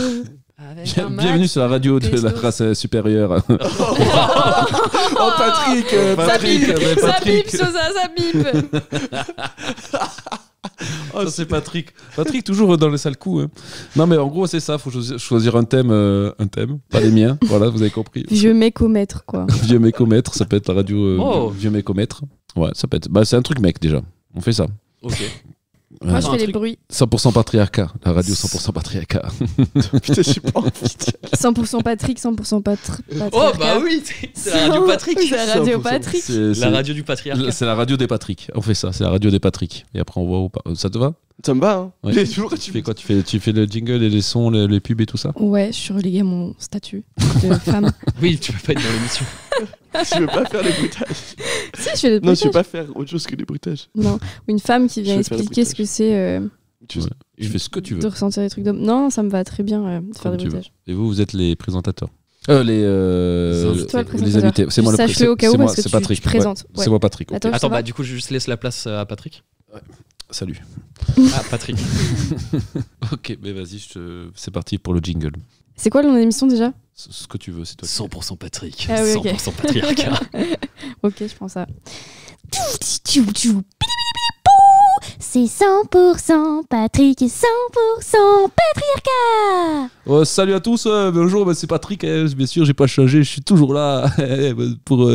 Avec un Bienvenue sur la radio de la Testo. race supérieure. Oh, Patrick. Ça pipe, ça Patrick. pipe, ça pipe. Ça, c'est Patrick. Patrick, toujours dans les sales coups. Hein. Non, mais en gros, c'est ça. Faut choisir un thème. Pas les miens. Voilà, vous avez compris. Vieux mec au maître, quoi. Vieux mécomètre, ça peut être la radio Oh. Vieux mécomètre. Ouais, ça peut être. Bah, c'est un truc mec déjà. On fait ça. Ok. Moi, je un fais les truc- bruits. 100% patriarcat. La radio 100% patriarcat. Putain, j'ai pas envie de dire. 100% Patrick, 100% Patrick. Oh, bah oui, c'est la radio Patrick. C'est la radio 100%. Patrick. La radio du patriarcat. C'est la radio des Patrick. On fait ça. C'est la radio des Patrick. Et après, on voit où pas. Ça te va? Ça me va, hein. Ouais. Mais toujours, Tu fais quoi? Tu fais le jingle et les sons, les pubs et tout ça? Ouais, je suis reléguée à mon statut de femme. Oui, tu peux pas être dans l'émission. Je veux pas faire les bruitages. Si, je fais des Non, je bruitages. veux pas faire autre chose que des bruitages. Non, une femme qui vient Je vais faire le expliquer ce que c'est Ouais. Je fais ce que tu veux. de ressentir des trucs d'homme. Non, ça me va très bien de faire Comme des tu veux. bruitages. Et vous êtes les présentateurs. C'est toi le les présentateur. invités. C'est moi le Sache-le au cas où, c'est moi, parce que c'est tu Patrick. présentes. Ouais, c'est moi Patrick. ok. Attends, Attends, ça va bah du coup, je juste laisse la place à Patrick. Salut. Ah, Patrick. Ok, mais vas-y, c'est parti pour le jingle. C'est quoi le nom de l'émission déjà? Ce que tu veux, c'est toi. 100% Patrick. Ah oui, ok. 100% patriarcat. Ok, je prends ça. C'est 100% Patrick et 100% patriarcat. Oh, salut à tous, bonjour, c'est Patrick. Bien sûr, j'ai pas changé, je suis toujours là pour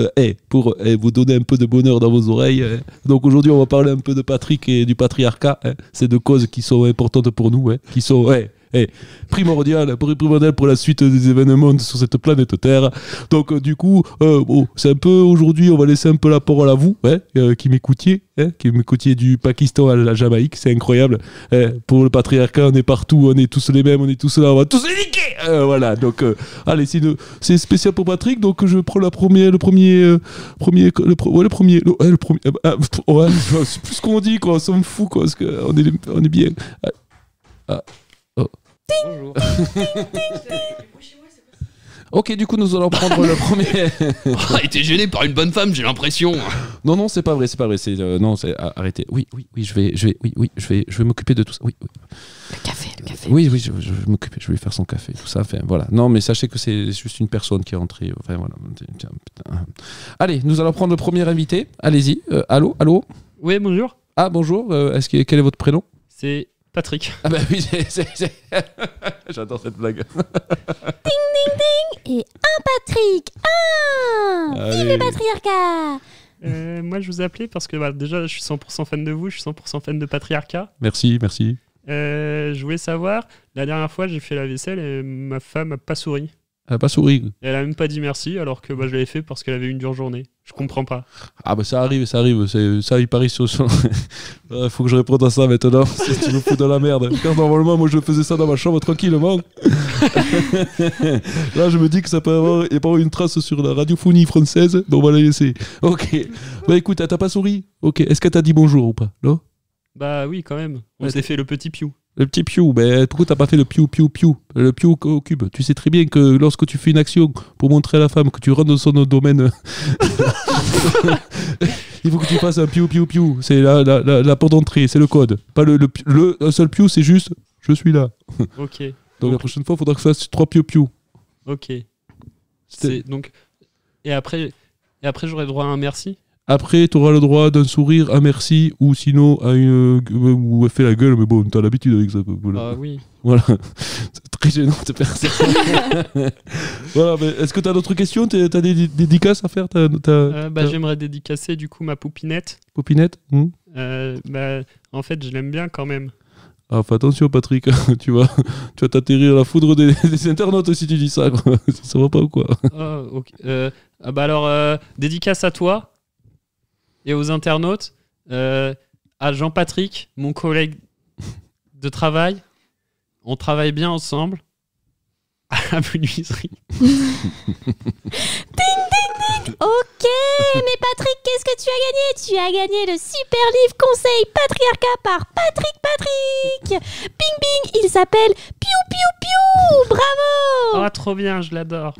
vous donner un peu de bonheur dans vos oreilles. Donc aujourd'hui, on va parler un peu de Patrick et du patriarcat. C'est deux causes qui sont importantes pour nous, qui sont primordiales pour la suite des événements sur cette planète Terre. Donc du coup, c'est un peu aujourd'hui, on va laisser un peu la parole à vous, qui m'écoutiez, du Pakistan à la Jamaïque, c'est incroyable. Pour le patriarcat, on est partout, on est tous les mêmes, on est tous là, on va tous les niquer. Voilà, donc allez, c'est spécial pour Patrick, donc je prends le premier. Ouais, c'est plus ce qu'on dit, quoi, on s'en fout, quoi, parce qu'on est bien. Bonjour. Ok, du coup, nous allons prendre le premier. Ah, été gêné par une bonne femme, j'ai l'impression. Non, c'est pas vrai, c'est non, c'est arrêtez. Oui, je vais m'occuper de tout ça. Oui. Le café. Oui, je vais m'occuper, je vais faire son café, tout ça. Enfin, voilà. Non, mais sachez que c'est juste une personne qui est entrée. Enfin, voilà. Tiens, putain. Allez, nous allons prendre le premier invité. Allez-y. Allô. Oui, bonjour. Ah, bonjour. Quel est votre prénom? C'est Patrick. Ah bah oui, c'est... J'adore cette blague. Ding, ding, ding. Et un Patrick. Vive le patriarcat. Moi, je vous ai appelé parce que déjà, je suis 100% fan de vous, je suis 100% fan de Patriarcat. Merci. Je voulais savoir, la dernière fois, j'ai fait la vaisselle et ma femme n'a pas souri. Elle n'a pas souri. Elle a même pas dit merci alors que je l'avais fait parce qu'elle avait eu une dure journée. Je comprends pas. Ah bah ça arrive. Ça, il parie sur... Faut que je réponde à ça maintenant. Si tu me fous dans la merde. Car normalement, moi, je faisais ça dans ma chambre tranquillement. Là, je me dis que ça peut avoir une trace sur la radiophonie française. Donc on va la laisser. Ok. Bah écoute, elle t'a pas souri? Ok. Est-ce qu'elle t'a dit bonjour ou pas? Non? Bah oui, quand même. On s'est fait le petit piou. Le petit piou, mais pourquoi t'as pas fait le piou? Le piou au cube. Tu sais très bien que lorsque tu fais une action pour montrer à la femme que tu rentres dans son domaine, il faut que tu fasses un piou. C'est la porte d'entrée, c'est le code. Pas un seul piou, c'est juste je suis là. Ok. Donc la prochaine fois, il faudra que tu fasses 3 piou. Ok. Donc et après j'aurai droit à un merci. Après, tu auras le droit d'un sourire, un merci, ou sinon à une. Ou elle fait la gueule, mais bon, t'as l'habitude avec ça. Ah oui. Voilà. C'est très gênant de faire ça. Voilà, mais est-ce que t'as d'autres questions? T'as des dédicaces à faire? J'aimerais dédicacer du coup ma poupinette. Poupinette? En fait, je l'aime bien quand même. Ah, fais attention, Patrick. tu vas t'atterrir à la foudre des internautes si tu dis ça, quoi. Ça va pas ou quoi? Ah, ok. Dédicace à toi. Et aux internautes, à Jean-Patrick, mon collègue de travail, on travaille bien ensemble à la menuiserie. Ding, ding, ding. Ok, mais Patrick, qu'est-ce que tu as gagné? Tu as gagné le super livre conseil Patriarcat par Patrick. Bing, bing, il s'appelle Piou, piou, piou. Bravo. Oh, trop bien, je l'adore.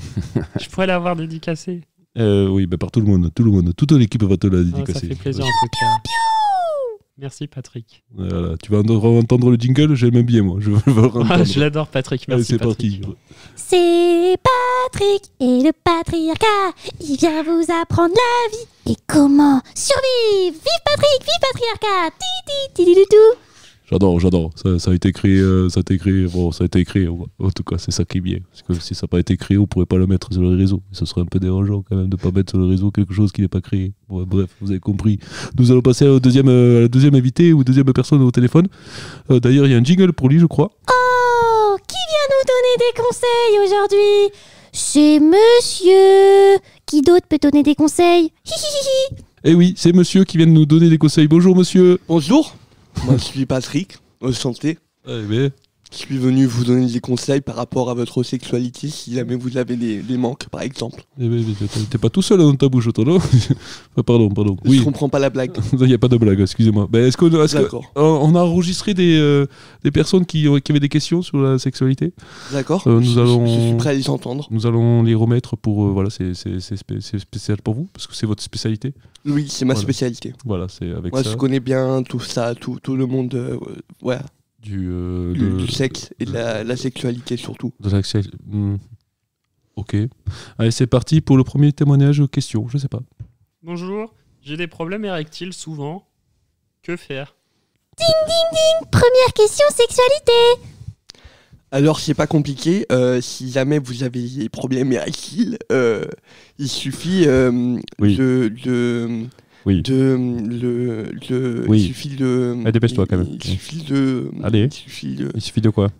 Je pourrais l'avoir dédicacé. Oui, par tout le monde. Toute l'équipe va te la dédicacer. Ça fait plaisir en tout cas. Merci Patrick. Voilà, tu vas entendre le jingle, j'aime bien moi. Je veux entendre. Je l'adore Patrick, merci. Allez, c'est Patrick. parti. C'est Patrick et le patriarcat. Il vient vous apprendre la vie et comment survivre. Vive Patrick, vive patriarcat. Ti-ti-ti-ti-ti-ti-ti. J'adore. Ça a été créé. Bon, ça a été créé. En tout cas, c'est ça qui est bien. Parce que si ça n'a pas été créé, on ne pourrait pas le mettre sur les réseaux. Ce serait un peu dérangeant quand même de ne pas mettre sur le réseau quelque chose qui n'est pas créé. Bon, bref, vous avez compris. Nous allons passer à la deuxième invité ou deuxième personne au téléphone. D'ailleurs, il y a un jingle pour lui, je crois. Oh, qui vient nous donner des conseils aujourd'hui? C'est monsieur. Qui d'autre peut donner des conseils? Hihihihi. Eh oui, c'est monsieur qui vient de nous donner des conseils. Bonjour monsieur. Bonjour, moi je suis Patrick, enchanté. Je suis venu vous donner des conseils par rapport à votre sexualité si jamais vous avez des manques par exemple. T'es pas tout seul dans ta bouche, toi, non? Pardon. Oui. Je comprends pas la blague. Il n'y a pas de blague, excusez-moi. Est-ce qu'on a enregistré des personnes qui avaient des questions sur la sexualité? D'accord. Je suis prêt à les entendre. Nous allons les remettre pour... voilà, c'est spécial pour vous, parce que c'est votre spécialité. Oui, c'est ma spécialité. Voilà, c'est avec moi, ça. Je connais bien tout ça, tout le monde... ouais. Du sexe et de la sexualité surtout. De la sexualité. Ok. Allez, c'est parti pour le premier témoignage question. Je sais pas. Bonjour, j'ai des problèmes érectiles souvent. Que faire? Ding, ding, ding. Première question sexualité. Alors, c'est pas compliqué. Si jamais vous avez des problèmes érectiles, il suffit Oui. Il suffit de... Allez, dépêche-toi quand même. Il suffit de... Allez. Il suffit de quoi?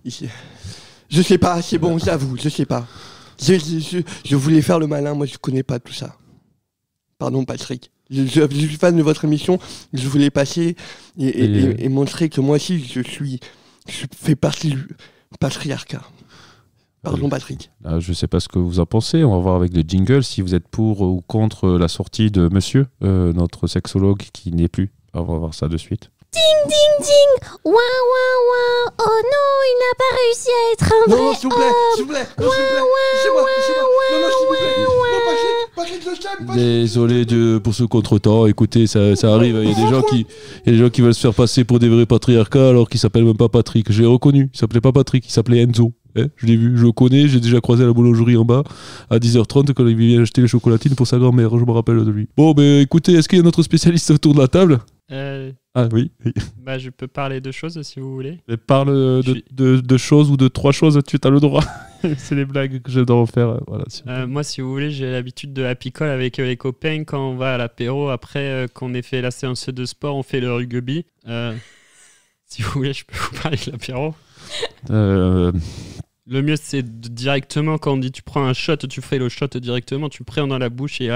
Je sais pas, c'est bon, j'avoue, je sais pas. Je voulais faire le malin, moi je connais pas tout ça. Pardon Patrick. Je suis fan de votre émission, je voulais passer et montrer que moi aussi je fais partie du patriarcat. Pardon, Patrick. Là, je sais pas ce que vous en pensez. On va voir avec le jingle si vous êtes pour ou contre la sortie de monsieur, notre sexologue qui n'est plus. On va voir ça de suite. Ding, ding, ding. Ouin, ouin, ouin. Oh non, il n'a pas réussi à être un vrai Non, s'il vous plaît, s'il vous plaît, non, s'il vous plaît. C'est moi. Non, non, s'il vous plaît. Non, Patrick, je t'aime, Patrick. Désolé pour ce contretemps. Écoutez, ça arrive. Il y a des gens qui veulent se faire passer pour des vrais patriarcats alors qu'ils s'appellent même pas Patrick. Je l'ai reconnu. Il s'appelait pas Patrick, il s'appelait Enzo. Je l'ai vu, je le connais, j'ai déjà croisé à la boulangerie en bas à 10h30 quand il vient acheter les chocolatines pour sa grand-mère, je me rappelle de lui. Bon, ben écoutez, est-ce qu'il y a notre spécialiste autour de la table? Ah oui. Bah, je peux parler de choses si vous voulez. Mais parle de choses ou de 3 choses, tu as le droit. C'est les blagues que j'adore faire. Voilà, moi, si vous voulez, j'ai l'habitude de la picole avec les copains quand on va à l'apéro. Après qu'on ait fait la séance de sport, on fait le rugby. Si vous voulez, je peux vous parler de l'apéro. Le mieux, c'est directement, quand on dit tu prends un shot, tu fais le shot directement, tu prends dans la bouche et...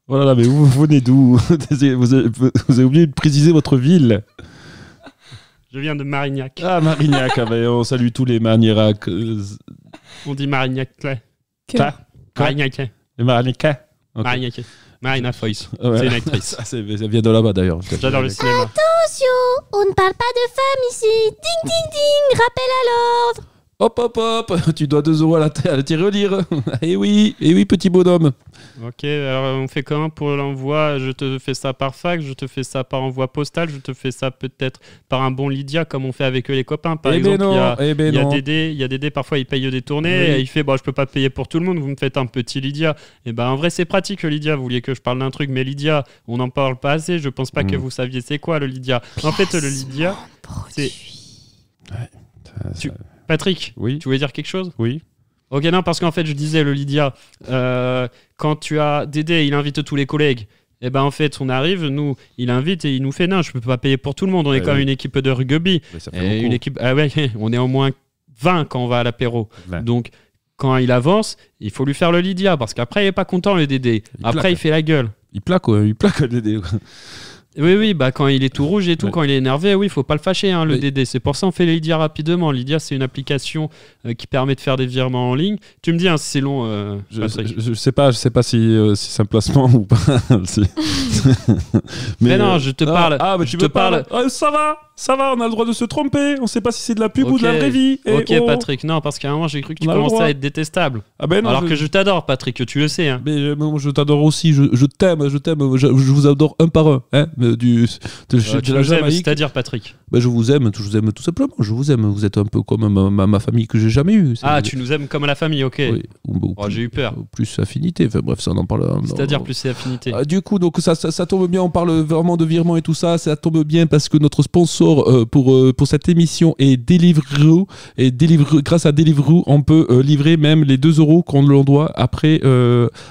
Voilà, mais vous venez d'où? Vous avez oublié de préciser votre ville. Je viens de Marignac. Ah, Marignac, ben, on salue tous les Marignac. On dit Marignac. Marignac. Les Marignacais. Marignac. Marina Foïs. Ouais. C'est une actrice. Ça vient de là-bas d'ailleurs. J'adore le cinéma. Attention, on ne parle pas de femmes ici. Ding, ding, ding. Rappel à l'ordre. Hop, tu dois 2 € à la tirelire. Eh oui, petit bonhomme. Ok, alors on fait comment pour l'envoi? Je te fais ça par fax, je te fais ça par envoi postal, je te fais ça peut-être par un bon Lydia, comme on fait avec les copains. Par exemple, il y a Dédé, parfois il paye des tournées, et il fait bon, je peux pas payer pour tout le monde, vous me faites un petit Lydia. Et ben en vrai, c'est pratique le Lydia. Vous vouliez que je parle d'un truc, mais Lydia, on n'en parle pas assez. Je pense pas que vous saviez c'est quoi le Lydia. En fait, le Lydia, c'est. Patrick, oui. Tu voulais dire quelque chose? Oui. Ok, non, parce qu'en fait, je disais, le Lydia, quand tu as Dédé, il invite tous les collègues. Et ben en fait, on arrive, nous, il invite et il nous fait non, je peux pas payer pour tout le monde. On est quand même une équipe de rugby. Et une équipe, on est au moins 20 quand on va à l'apéro. Ouais. Donc, quand il avance, il faut lui faire le Lydia parce qu'après, il est pas content le Dédé. Après, il fait la gueule. Il plaque le Dédé. Oui, bah quand il est tout rouge et tout, quand il est énervé, oui, faut pas le fâcher, hein, le Dédé. C'est pour ça qu'on fait les Lydia rapidement. Lydia, c'est une application qui permet de faire des virements en ligne. Tu me dis, hein, si c'est long. Je sais pas si c'est un placement ou pas. mais non, je te parle. Ah, mais tu me parles. Ça va, on a le droit de se tromper. On sait pas si c'est de la pub ou de la vraie vie. Ok, Patrick, non, parce qu'à un moment, j'ai cru que tu commençais à être détestable. Ah ben non, alors que je t'adore, Patrick, tu le sais. Hein. Mais moi, je t'adore aussi. Je t'aime. Je vous adore un par un. Hein, tu nous aimes, c'est-à-dire, Patrick? Je vous aime tout simplement. Je vous aime. Vous êtes un peu comme ma famille que j'ai jamais eue. Tu nous aimes comme la famille, ok. Oui. J'ai eu peur. Plus affinité. Enfin bref, ça on en parle. C'est-à-dire plus c'est affinité. Du coup, donc ça tombe bien. On parle vraiment de virement et tout ça. Ça tombe bien parce que notre sponsor pour cette émission est Deliveroo. Et grâce à Deliveroo, on peut livrer même les 2 € qu'on l'on doit après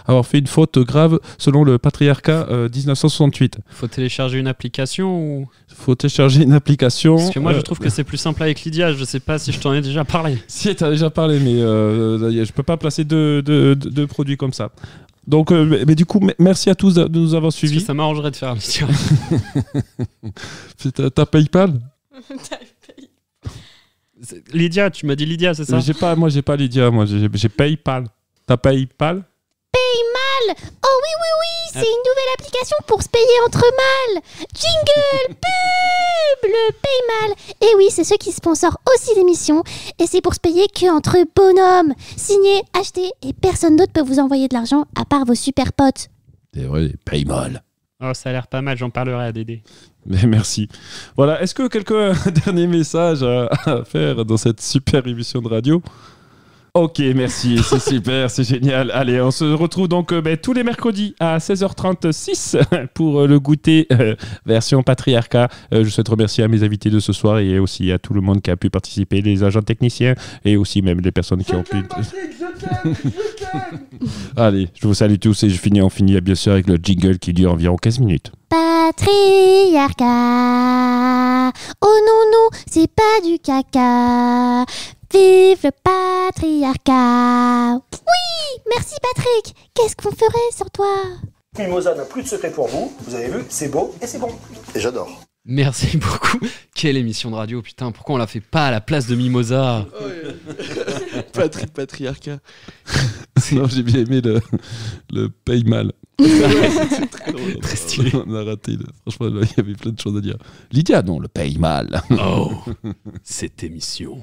avoir fait une faute grave selon le patriarcat 1968. Faut télécharger une application ou... Faut télécharger une application. Parce que moi, je trouve que c'est plus simple avec Lydia. Je sais pas si je t'en ai déjà parlé. Si, t'as déjà parlé, mais je peux pas placer deux produits comme ça. Donc, mais du coup, merci à tous de nous avoir suivis. Parce que ça m'arrangerait de faire un Lydia. T'as PayPal? Lydia, tu m'as dit Lydia, c'est ça? Moi, j'ai pas Lydia. Moi, j'ai PayPal. T'as PayPal? Paymal! Oh oui, c'est une nouvelle application pour se payer entre mâles. Jingle, pub, le Paymal. Et oui, c'est ceux qui sponsorent aussi l'émission. Et c'est pour se payer qu'entre bonhommes. Signez, achetez, et personne d'autre peut vous envoyer de l'argent à part vos super potes. C'est vrai, Paymal. Oh, ça a l'air pas mal, j'en parlerai à Dédé. Mais merci. Voilà, est-ce que quelqu'un a un dernier message à faire dans cette super émission de radio? Ok, merci, c'est super, c'est génial. Allez, on se retrouve donc tous les mercredis à 16h36 pour le goûter version patriarcat. Je souhaite remercier à mes invités de ce soir et aussi à tout le monde qui a pu participer, les agents techniciens et aussi même les personnes qui ont pu... Allez, je vous salue tous et on finit bien sûr avec le jingle qui dure environ 15 minutes. Patriarcat. Oh non, c'est pas du caca. Vive le patriarcat. Oui, merci Patrick. Qu'est-ce qu'on ferait sans toi? Mimosa n'a plus de secret pour vous. Vous avez vu, c'est beau et c'est bon. Et j'adore. Merci beaucoup. Quelle émission de radio, putain, pourquoi on la fait pas à la place de Mimosa? Patrick Patriarcat. Non, j'ai bien aimé le paye mal. Très stylé. On a raté. Franchement, il y avait plein de choses à dire. Lydia, non, le paye mal. Oh, cette émission.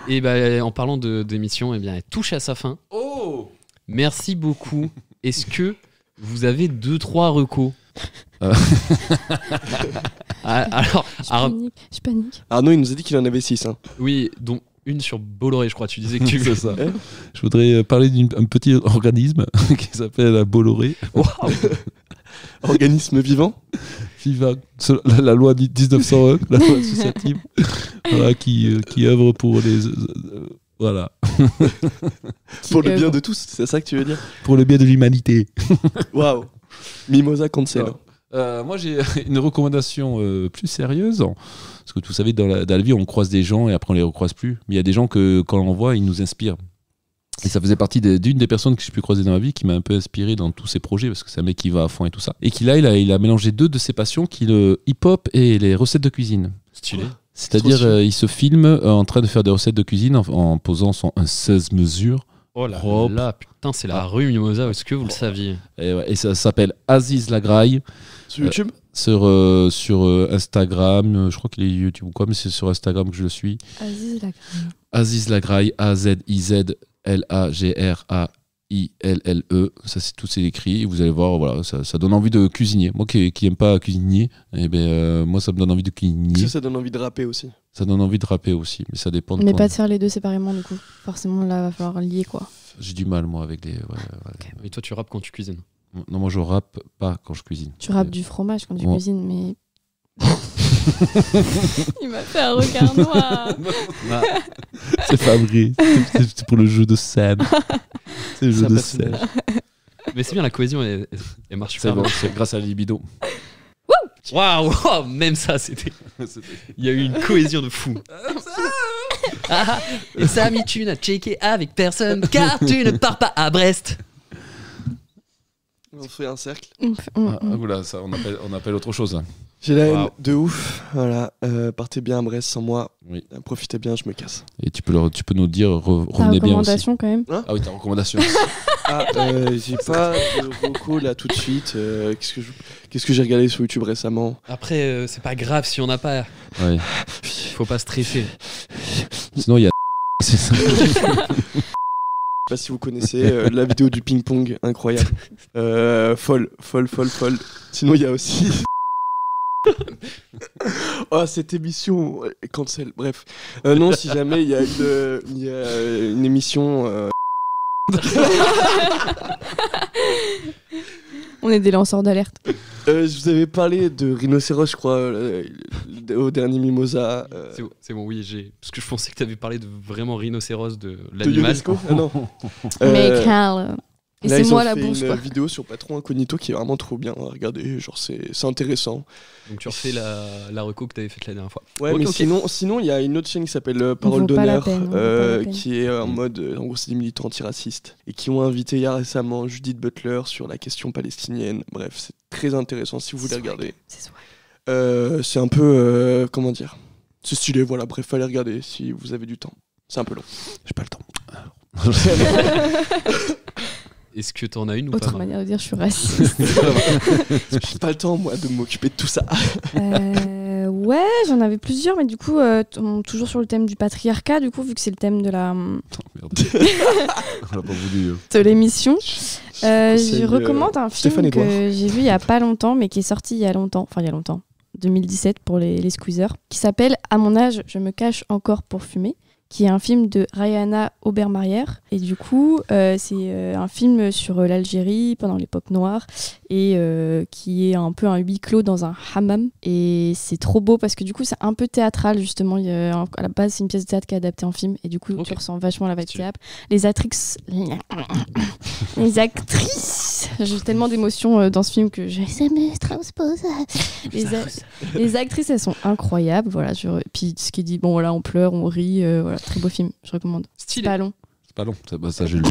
Et bah, en parlant d'émission, eh bien, elle touche à sa fin. Oh. Merci beaucoup. Est-ce que vous avez 2-3 recos? Alors, Je panique. Arnaud, il nous a dit qu'il en avait 6. Hein. oui, dont une sur Bolloré, je crois. Tu disais que tu C'est ça. Je voudrais parler d'un petit organisme qui s'appelle Bolloré. Waouh. Organisme vivant. Viva, la loi 1901, la loi associative, voilà, qui œuvre pour les. Voilà. Pour le bien de tous, c'est ça que tu veux dire? Pour le bien de l'humanité. Waouh. Mimosa Cancel. Moi, j'ai une recommandation plus sérieuse. Parce que vous savez, dans la vie, on croise des gens et après, on les recroise plus. Mais il y a des gens que, quand on voit, ils nous inspirent. Et ça faisait partie d'une des personnes que j'ai pu croiser dans ma vie qui m'a un peu inspiré dans tous ses projets, parce que c'est un mec qui va à fond et tout ça. Et qu'il il a mélangé 2 de ses passions, qui le hip-hop et les recettes de cuisine. Stylé. C'est-à-dire, il se filme en train de faire des recettes de cuisine en posant un 16 mesures. Oh là Propre. là, putain, c'est la rue Mimosa, est-ce que vous le saviez? Et ça s'appelle Aziz Lagraille. Sur YouTube Sur Instagram, je crois qu'il est YouTube ou quoi, mais c'est sur Instagram que je le suis. Aziz Lagraille, A-Z-I-Z-L-A-G-R-A-I-L-L-E. Ça, c'est tout, c'est écrit. Et vous allez voir, voilà, ça donne envie de cuisiner. Moi qui n'aime pas cuisiner, moi, ça me donne envie de cuisiner. Ça donne envie de rapper aussi. Ça donne envie de rapper aussi, mais ça dépend de Mais quand. pas de faire les deux séparément, du coup. Forcément, là, va falloir lier, quoi. J'ai du mal, moi, avec les. Et toi, tu rappes quand tu cuisines? Non, moi, je rappe pas quand je cuisine. Tu râpes du fromage quand tu Ouais. cuisines, mais. Il m'a fait un regard noir. C'est pas vrai. C'est pour le jeu de scène. C'est le jeu de scène. Mais c'est bien, la cohésion, elle marche C'est super bon, bien. c'est grâce à la libido. Waouh, wow, même ça, c'était. Il y a eu une cohésion de fou. Et Samy, tu n'as checké avec personne car tu ne pars pas à Brest. On fait un cercle. Oula, ça, on appelle autre chose. Là. J'ai la haine Wow. de ouf. Voilà. Partez bien à Brest sans moi. Oui. Profitez bien, je me casse. Et tu peux nous dire, Ta revenez bien aussi. recommandation, quand même. Ah oui, ta recommandation. J'ai pas de reco là tout de suite. Qu'est-ce que j'ai regardé sur YouTube récemment? Après, c'est pas grave si on n'a pas. Ouais. Faut pas stresser. Sinon, il y a. C'est ça. Je sais pas si vous connaissez la vidéo du ping-pong, incroyable. Folle. Sinon, il y a aussi. Oh, cette émission, cancel, bref. Non, si jamais il y a une émission. On est des lanceurs d'alerte. Je vous avais parlé de Rhinocéros, je crois, au dernier Mimosa. C'est bon, oui, parce que je pensais que tu avais parlé de vraiment rhinocéros de De l'animal. UNESCO. Ah non. Mais Carl. Et Là, c'est ils moi ont la fait bourse, une quoi. vidéo sur Patron Incognito qui est vraiment trop bien à regarder. Genre, c'est intéressant. Donc tu refais la reco que tu avais faite la dernière fois. Ouais, Ok, mais ok. sinon, il y a une autre chaîne qui s'appelle Parole vaut pas la d'honneur, peine, on vaut pas la peine. qui est en mode, en gros, c'est des militants antiracistes et qui ont invité il y a récemment Judith Butler sur la question palestinienne. Bref, c'est très intéressant si vous voulez regarder. C'est swag. C'est un peu, comment dire, c'est stylé. Voilà, bref, allez regarder si vous avez du temps. C'est un peu long. J'ai pas le temps. Est-ce que t'en as une ou Autre pas manière de dire, je suis raciste. J'ai pas le temps, moi, de m'occuper de tout ça. Ouais, j'en avais plusieurs, mais du coup, toujours sur le thème du patriarcat, du coup, vu que c'est le thème de Merde. On l'a pas voulu. de l'émission, conseille, je recommande un Stéphane film Edouard. que j'ai vu il y a pas longtemps, mais qui est sorti il y a longtemps, 2017 pour les squeezers, qui s'appelle « À mon âge, je me cache encore pour fumer », qui est un film de Rayana Obermarier. Et du coup, c'est un film sur l'Algérie pendant l'époque noire et qui est un peu un huis clos dans un hammam. Et c'est trop beau parce que du coup, c'est un peu théâtral justement. À la base, c'est une pièce de théâtre qui est adaptée en film et du coup, Ok. tu ressens vachement la vibe Stylé. théâtre. Les actrices, j'ai tellement d'émotions dans ce film que j'ai jamais transposé. Les actrices, elles sont incroyables. Voilà, puis ce qui dit, bon voilà, on pleure, on rit, voilà, très beau film, je recommande. C'est Stylé. pas long. C'est pas long. Ça, j'ai lu.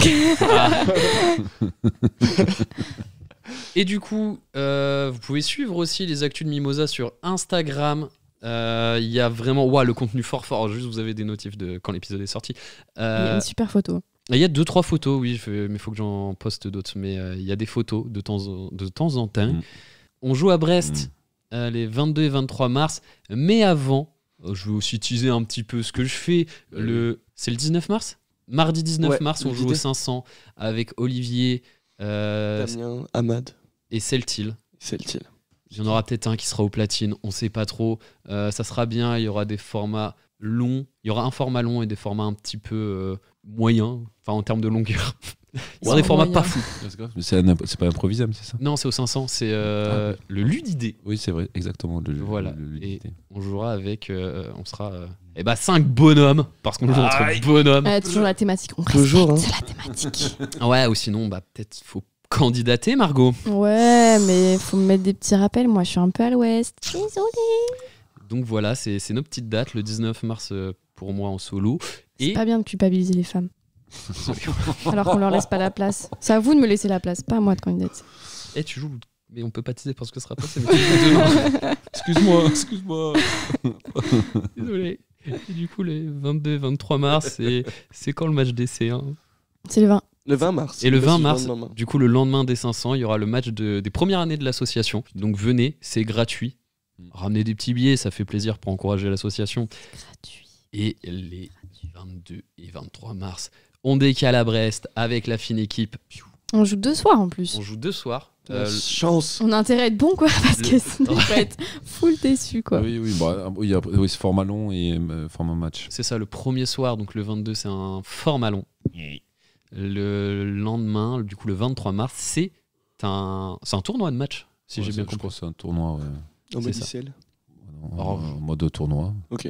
Et du coup, vous pouvez suivre aussi les actus de Mimosa sur Instagram. Il y a vraiment le contenu fort. Juste, vous avez des notifs de quand l'épisode est sorti. Il y a une super photo. Il y a 2-3 photos, oui, mais il faut que j'en poste d'autres. Mais il y a des photos de temps en temps. On joue à Brest les 22 et 23 mars. Mais avant, je vais aussi teaser un petit peu ce que je fais. C'est le 19 mars ? Mardi 19 mars, on joue au 500 avec Olivier, Damien, Ahmad et Celtil. Il y en aura peut-être un qui sera au platine, on sait pas trop. Ça sera bien, il y aura des formats longs. Il y aura un format long et des formats un petit peu moyens, enfin en termes de longueur. Il y aura des formats pas fous. C'est pas improvisable, c'est ça? Non, c'est au 500, c'est le Ludidé. Oui, c'est vrai, exactement. Voilà. Le Et Ludidé. on jouera avec. On sera 5 bonhommes, parce qu'on joue entre bonhommes. Toujours la thématique. On Toujours, respecte la thématique. Ouais, ou sinon, peut-être faut candidater, Margot. Ouais, mais faut me mettre des petits rappels. Moi, je suis un peu à l'ouest. Désolée. Donc voilà, c'est nos petites dates. Le 19 mars pour moi en solo. C'est pas bien de culpabiliser les femmes. Alors qu'on leur laisse pas la place. C'est à vous de me laisser la place, pas à moi de candidater. Tu joues, mais on peut pas teaser parce que ce sera passé. Mais tu joues demain. Excuse-moi. Désolé. Et du coup, les 22-23 mars, c'est quand le match d'essai C'est le 20. Le 20 mars. Et le 20 mars, du coup, le lendemain des 500, il y aura le match des premières années de l'association. Donc venez, c'est gratuit. Ramenez des petits billets, ça fait plaisir pour encourager l'association. Gratuit. Et les 22 et 23 mars, on décale à Brest avec la fine équipe. On joue 2 soirs en plus. On joue 2 soirs. Chance. On a intérêt à être bon, quoi, parce que sinon, on va être full déçu, quoi. Oui, il y a c'est format long et format match. C'est ça, le premier soir, donc le 22, c'est un format long. Le lendemain, du coup, le 23 mars, c'est un tournoi de match, si j'ai bien compris. Je crois que c'est un tournoi, ouais. En mode ça. ICL. En mode tournoi. Ok.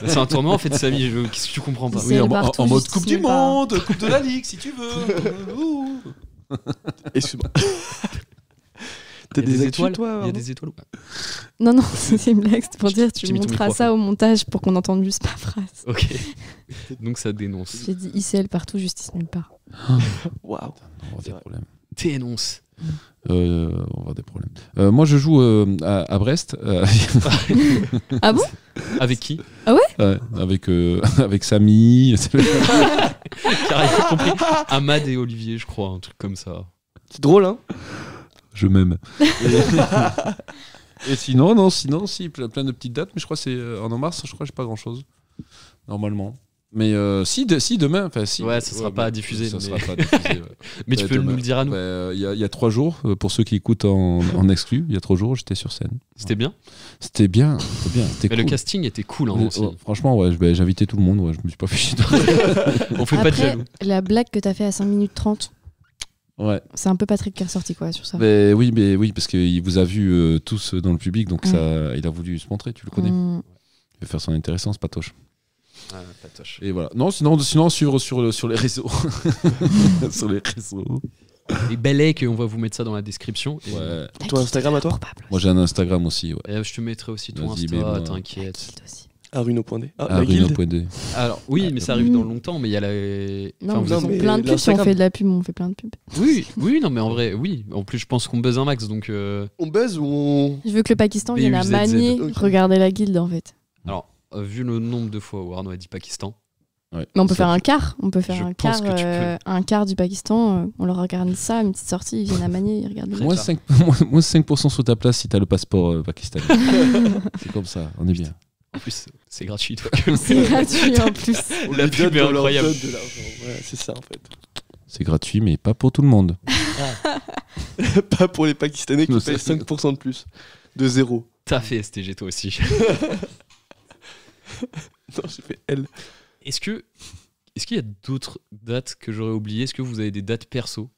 C'est un tournoi en fait, Samy, qu'est-ce que tu comprends pas? Oui, en mode Coupe du Monde, Coupe de la Ligue, si tu veux. Excuse-moi. Il y a des étoiles, toi, il y a des étoiles ou pas? Non, c'est une blague, c'est pour dire tu J'ai mis ton montreras micro. ça au montage pour qu'on entende juste ma phrase. Ok. Donc ça dénonce. J'ai dit ICL partout, justice nulle part. Waouh. On va avoir des problèmes. Dénonce. On va avoir des problèmes. Moi, je joue à Brest. Ah bon? Avec qui? Avec Samy. Car il a compris. Ahmad et Olivier, je crois, un truc comme ça. C'est drôle, hein? Je m'aime. Et sinon, si, plein de petites dates, mais je crois que c'est en mars, je crois que j'ai pas grand chose. Normalement. Mais si demain, enfin si. Ouais, ça sera pas diffusé. Ça mais... sera pas diffusé. Ouais. Mais tu peux demain. nous le dire à nous. Il y a 3 jours, pour ceux qui écoutent en exclu, il y a 3 jours, j'étais sur scène. C'était bien. C'était bien. C'était Mais cool. le casting était cool. Hein, aussi. Franchement, ouais, j'ai invité tout le monde. Ouais, je me suis pas fait chier. On fait pas de Après, jaloux. la blague que t'as fait à 5 minutes 30, Ouais. c'est un peu Patrick qui est ressorti, quoi, sur ça. Mais oui, parce qu'il vous a vu tous dans le public, donc ça, il a voulu se montrer. Tu le connais. Il veut faire son intéressant, c'est patoche. Ah, patoche. Et voilà. Non, sinon suivre sur les réseaux. Sur les réseaux. Et Belek, on va vous mettre ça dans la description. Et Ouais. Toi, Instagram à toi? Probable. Moi, j'ai un Instagram aussi. Ouais. et je te mettrai aussi ton Vas-y, Insta, mets-moi. t'inquiète. Guild aussi. Aruno.d. Ah, Ah, la guilde. Rino.d. Alors, oui, mais ça arrive dans longtemps, mais il y a la. Non, vous ils êtes- ont mais plein de pubs. Si on l'Instagram. fait de la pub, on fait plein de pubs. Oui, non, mais en vrai, oui. En plus, je pense qu'on buzz un max, donc. On buzz ou on. Je veux que le Pakistan vienne à BUZZ. manier, Ok. regarder la guilde, en fait. Alors, vu le nombre de fois où Arnaud a dit Pakistan, Ouais. Mais on peut Ça faire un fait- quart. On peut faire Je un pense quart, que tu peux. un quart du Pakistan. On leur organise ça, une petite sortie. Ils viennent à manier, ils regardent. Moins 5% sur ta place si t'as le passeport pakistanais. C'est comme ça, on est bien. en plus, c'est gratuit. Donc, C'est gratuit en plus. la lui pub donne, est on leur incroyable. donne de l'argent. Ouais, c'est ça en fait. C'est gratuit, mais pas pour tout le monde. Pas pour les Pakistanais qui Non, payent c'est- 5% de plus. De 0. T'as fait STG toi aussi. Non, j'ai fait L. Est-ce qu'il y a d'autres dates que j'aurais oubliées? Est-ce que vous avez des dates perso?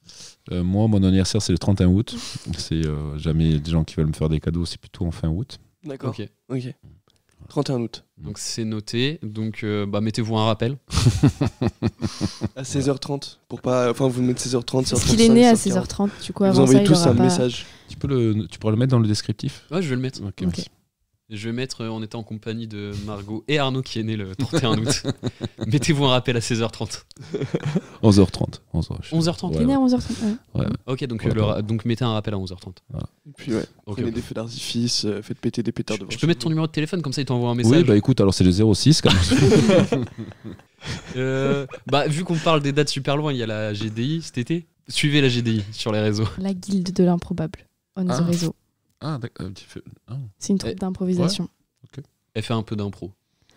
Moi, mon anniversaire, c'est le 31 août. C'est jamais des gens qui veulent me faire des cadeaux, c'est plutôt en fin août. D'accord. Ok. Ok. 31 août. Donc c'est noté. Donc mettez-vous un rappel. À 16h30. Pour pas. Enfin, vous mettez 16h30. Parce qu'il est né à 16h30. Du coup, Vous avant ça, envoyez il tous aura un pas... message. Tu pourras le mettre dans le descriptif. Ouais, je vais le mettre. Ok, Ok. merci. Je vais mettre on était en compagnie de Margot et Arnaud qui est né le 31 août. Mettez-vous un rappel à 16h30. 11h30. 11h30. T'es né à 11h30. Ouais. Ok, donc, Ouais. donc mettez un rappel à 11h30. Et puis ouais, Ok. prenez des feux d'artifice, faites péter des pétards devant. Je peux mettre ton numéro de téléphone, comme ça il t'envoie un Oui, message. bah écoute, alors c'est le 06 quand même. Vu qu'on parle des dates super loin, il y a la GDI cet été. Suivez la GDI sur les réseaux. La guilde de l'improbable. On the réseau. Ah, d'accord. C'est une troupe d'improvisation. Elle fait un peu d'impro.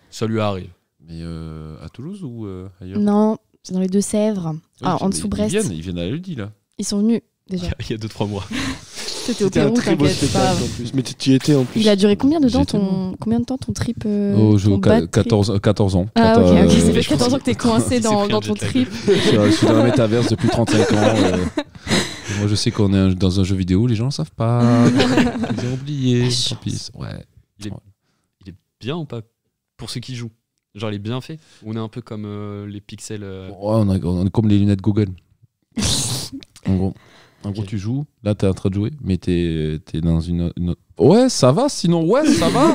Ça lui arrive. Mais à Toulouse ou ailleurs? Non, c'est dans les Deux-Sèvres. Oui, En dessous Brest. Ils viennent à Ludi là. Ils sont venus déjà. Il y a 2-3 mois. C'était au C'était un Pérou, très beau t'inquiète pas. spectacle en plus. Mais tu y étais en plus. Il a duré combien de temps J'étais combien de temps ton trip Oh, ton bad trip 14 ans. Ah ok, ça fait je pense 14 ans que t'es coincé qu'il s'est dans pris un ton jet lag. trip. Je suis dans la métaverse depuis 35 ans. Et moi, je sais qu'on est dans un jeu vidéo, les gens ne savent pas. Ils ont oublié. Tant pis. Ouais. Il est bien ou pas pour ceux qui jouent? Genre il est bien fait? Ou on est un peu comme les pixels Ouais, on est comme les lunettes Google. En gros, Ok. tu joues. Là, t'es en train de jouer, mais t'es dans une. Ouais, ça va. Sinon, ouais, ça va.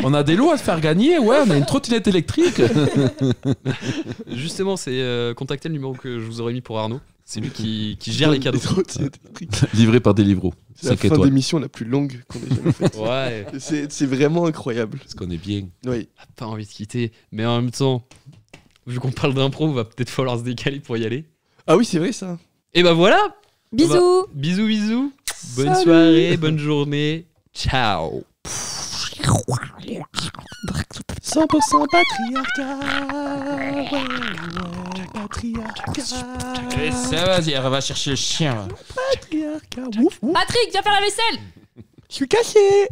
On a des lots à se faire gagner. Ouais, on a une trottinette électrique. Justement, c'est contactez le numéro que je vous aurais mis pour Arnaud. C'est lui qui gère les cadeaux. Livré par Deliveroo. C'est la 5 fin étoiles. d'émission la plus longue qu'on ait jamais faite. Ouais, C'est vraiment incroyable. Parce qu'on est bien. Oui. pas envie de quitter. Mais en même temps, vu qu'on parle d'impro, va peut-être falloir se décaler pour y aller. Ah oui, c'est vrai ça. Et bah voilà. Bisous. Bisous, bisous. Bonne Salut. soirée, bonne journée. Ciao. 100% patriarcat. Ouais, patriarcat. Ça, vas-y, on va chercher le chien. Patriarcat. Ouf, ouf. Patrick, viens faire la vaisselle. Je suis caché.